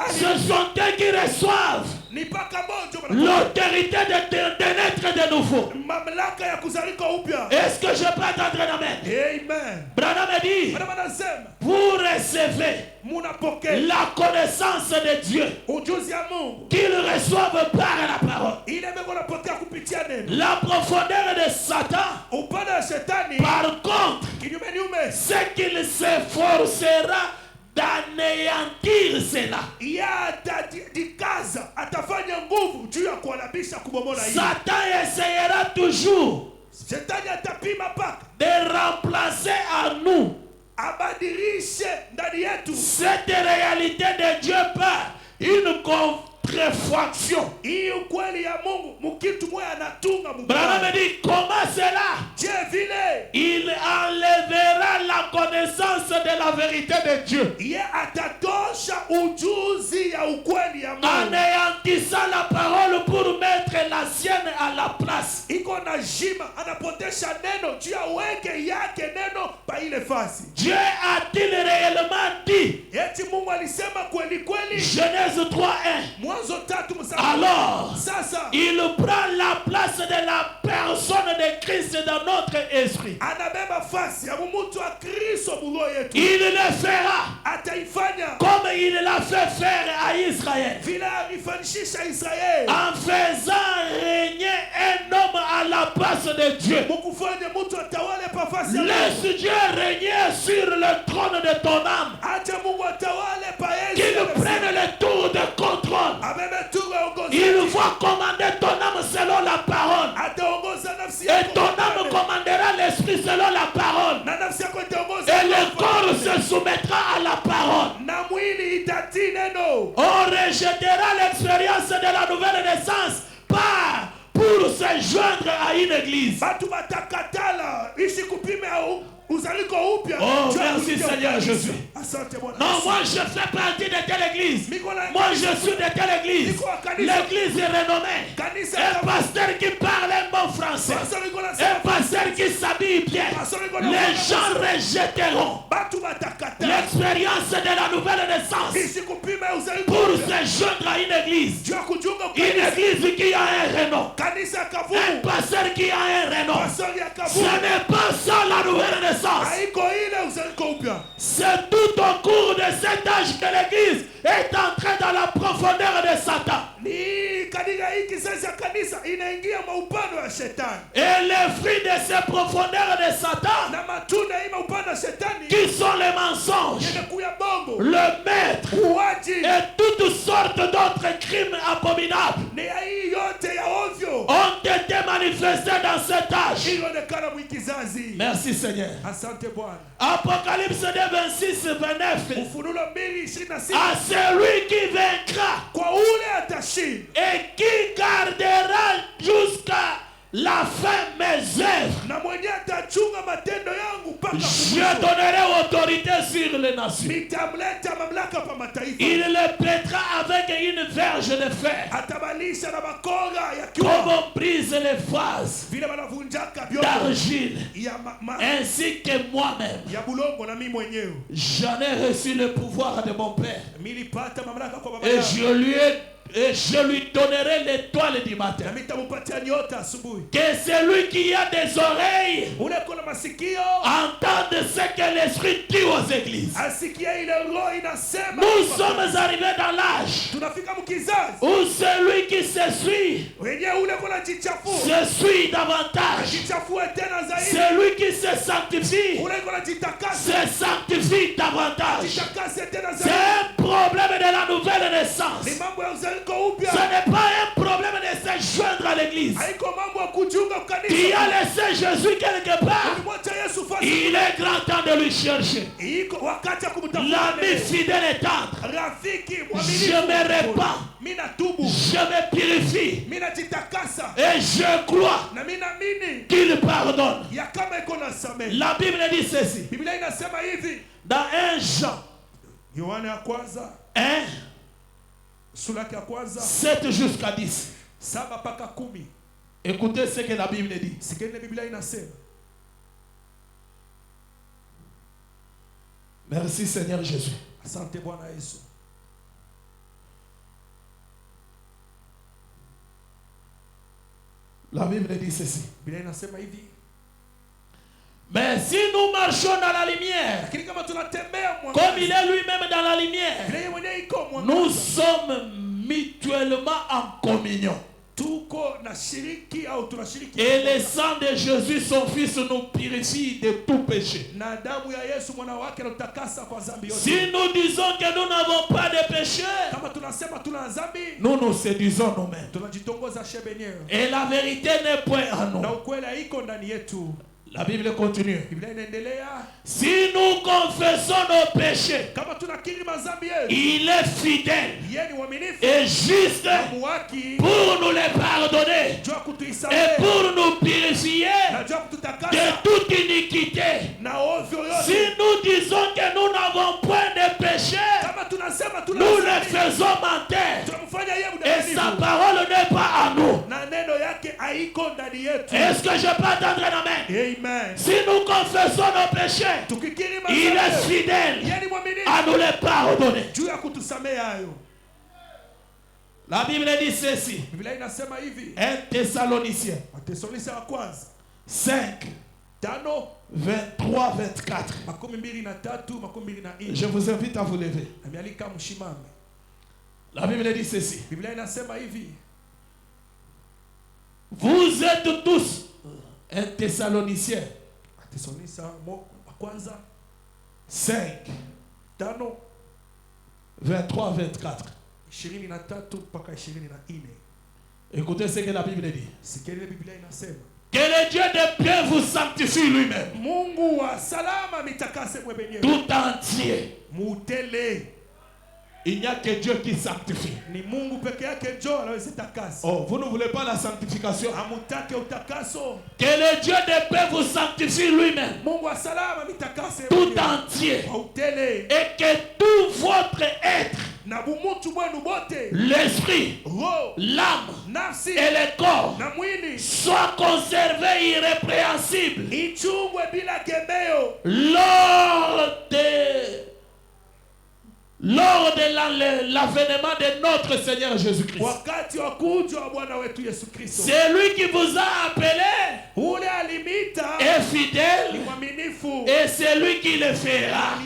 Ce sont eux qui reçoivent l'autorité de naître de nouveau. Est-ce que je peux entendre un amen? Branham dit, vous recevez la connaissance de Dieu qu'ils reçoivent par la parole. La profondeur de Satan, par contre, c'est qu'il s'efforcera d'anéantir cela. Satan essayera toujours de remplacer à nous cette réalité de Dieu par une contrefaction. Branham dit, comment cela? Il enlèvera la connaissance de la vérité de Dieu, anéantissant la parole pour mettre la sienne à la place. Dieu a-t-il réellement dit? Genèse 3:1. Alors, il prend la place de la personne de Christ dans notre esprit. Il le fera comme il l'a fait faire à Israël, en faisant régner un homme à la place de Dieu. Laisse Dieu régner sur le trône de ton âme, qu'il prenne le tour de contrôle. Il va commander ton âme selon la parole, et ton âme commandera l'esprit selon la parole, et le corps se soumettra à la parole. On rejettera l'expérience de la nouvelle naissance pour se joindre à une église. Oh, merci Seigneur Jésus. Non, moi je fais partie de telle église. Moi je suis de telle église. L'église est renommée. Un pasteur qui parle un bon français. Un pasteur qui s'habille bien. Les gens rejetteront l'expérience de la nouvelle naissance pour se joindre à une église. Une église qui a un renom. Un pasteur qui a un renom. Ce n'est pas ça la nouvelle naissance. C'est tout au cours de cet âge que l'église est entrée dans la profondeur de Satan. Et les fruits de ces profondeurs de Satan, qui sont les mensonges, le maître et toutes sortes d'autres crimes abominables, ont été manifestés dans cet âge. Merci Seigneur. Apocalypse 2, 26, 29. À celui qui vaincra et qui gardera jusqu'à la fin mes œuvres, je donnerai autorité sur les nations. Il les pètera avec une verge de fer, comme on brise les vases d'argile, ainsi que moi-même. J'en ai reçu le pouvoir de mon Père, et je lui donnerai l'étoile du matin. Que celui qui a des oreilles entende ce que l'Esprit dit aux églises. Nous sommes arrivés dans l'âge où celui qui se suit davantage. Celui qui se sanctifie davantage. C'est un problème de la nouvelle naissance. Ce n'est pas un problème de se joindre à l'église. Qui a laissé Jésus quelque part, il est grand temps de lui chercher. L'ami fidèle et tendre. Je me répands, je me purifie et je crois qu'il pardonne. La Bible dit ceci dans 1 Jean 1 7 jusqu'à 10. Écoutez ce que la Bible dit. Merci Seigneur Jésus. La Bible dit ceci. Mais si nous marchons dans la lumière, comme il est lui-même dans la lumière, nous sommes mutuellement en communion. Et le sang de Jésus, son Fils, nous purifie de tout péché. Si nous disons que nous n'avons pas de péché, nous nous séduisons nous-mêmes. Et la vérité n'est point en nous. La Bible continue. Si nous confessons nos péchés, il est fidèle et juste pour nous les pardonner et pour nous purifier de toute iniquité. Si nous disons que nous n'avons point de péché, nous les faisons mentir et sa parole n'est pas à nous. Est-ce que je peux attendre un amen? Si nous confessons nos péchés, il est fidèle à nous les pardonner. La Bible dit ceci. 1 Thessaloniciens 5 23, 24. Je vous invite à vous lever. La Bible dit ceci. Vous êtes tous 1 Thessaloniciens 5 23, 24. Écoutez ce que la Bible dit. Que le Dieu de paix vous sanctifie lui-même. Tout entier. Il n'y a que Dieu qui sanctifie. Ni Mungu peke yake ndio anaweza takasa. Oh, vous ne voulez pas la sanctification? Hamutaki utakaso. Que le Dieu de paix vous sanctifie lui-même. Mungu wa salama mitakase tout entier. Et que tout votre être, l'esprit, l'âme et le corps soient conservés irrépréhensibles lors de l'avènement de notre Seigneur Jésus-Christ. C'est lui qui vous a appelé, est fidèle, et c'est lui qui le fera.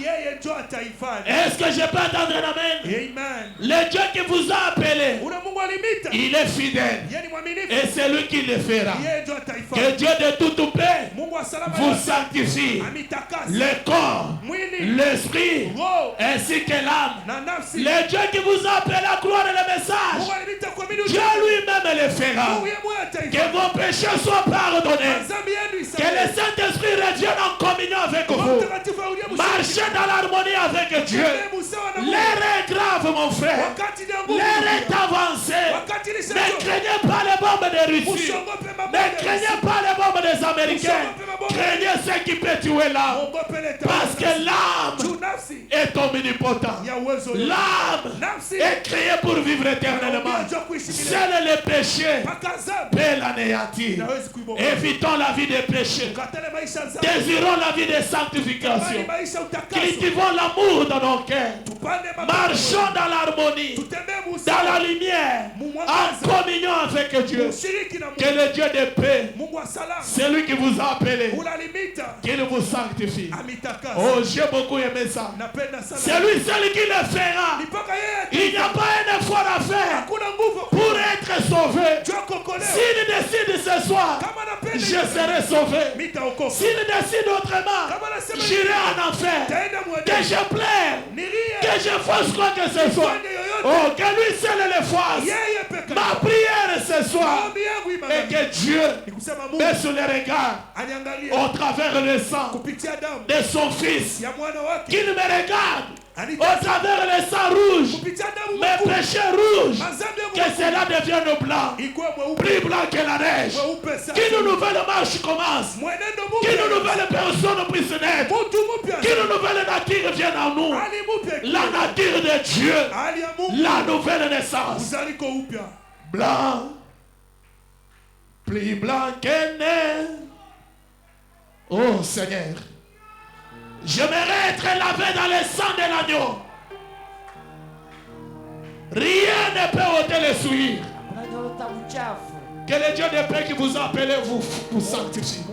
Est-ce que je peux entendre un amen? Le Dieu qui vous a appelé, il est fidèle, et c'est lui qui le fera. Que Dieu de toute paix vous sanctifie le corps, l'esprit, ainsi que l'âme. Le Dieu qui vous a appelé à croire le message, Dieu lui-même le fera. Que vos péchés soient pardonnés. Que le Saint-Esprit revienne en communion avec vous. Marchez dans l'harmonie avec Dieu. L'air est grave, mon frère. L'air est avancé. Ne craignez pas les bombes de Russie. Ne craignez pas les bombes des Américains. Craignez ce qui peut tuer l'âme. Parce que l'âme est omnipotent. L'âme est créée pour vivre éternellement. Seul le péché peut l'anéantir. Évitons la vie des péchés. Désirons la vie de sanctification. Cultivons l'amour dans nos cœurs. Marchons dans l'harmonie, dans la lumière, en communion avec Dieu. Que le Dieu de paix, c'est lui qui vous a appelé, qu'il vous sanctifie. Oh, j'ai beaucoup aimé ça. C'est lui seul qui le fera. Il n'y a pas un effort à faire pour être sauvé. S'il décide ce soir, je serai sauvé. S'il décide autrement, j'irai en enfer. Que je plaire, que je fasse quoi que ce soit. Oh, que lui seul le fasse. Ma prière ce soir est que Dieu baisse le regard au travers le sang de son fils. Qu'il me regarde au travers le sang rouge, mes péchés rouges, que cela devienne blanc, plus blanc que la neige. Qu'une nouvelle marche commence, qu'une nouvelle personne puisse naître, qu'une nouvelle nature vienne en nous, la nature de Dieu, la nouvelle naissance. Blanc, plus blanc que neige. Oh Seigneur, j'aimerais être lavé dans le sang de l'agneau. Rien ne peut ôter le souillure. Que le Dieu de paix qui vous a appelé vous sanctifie.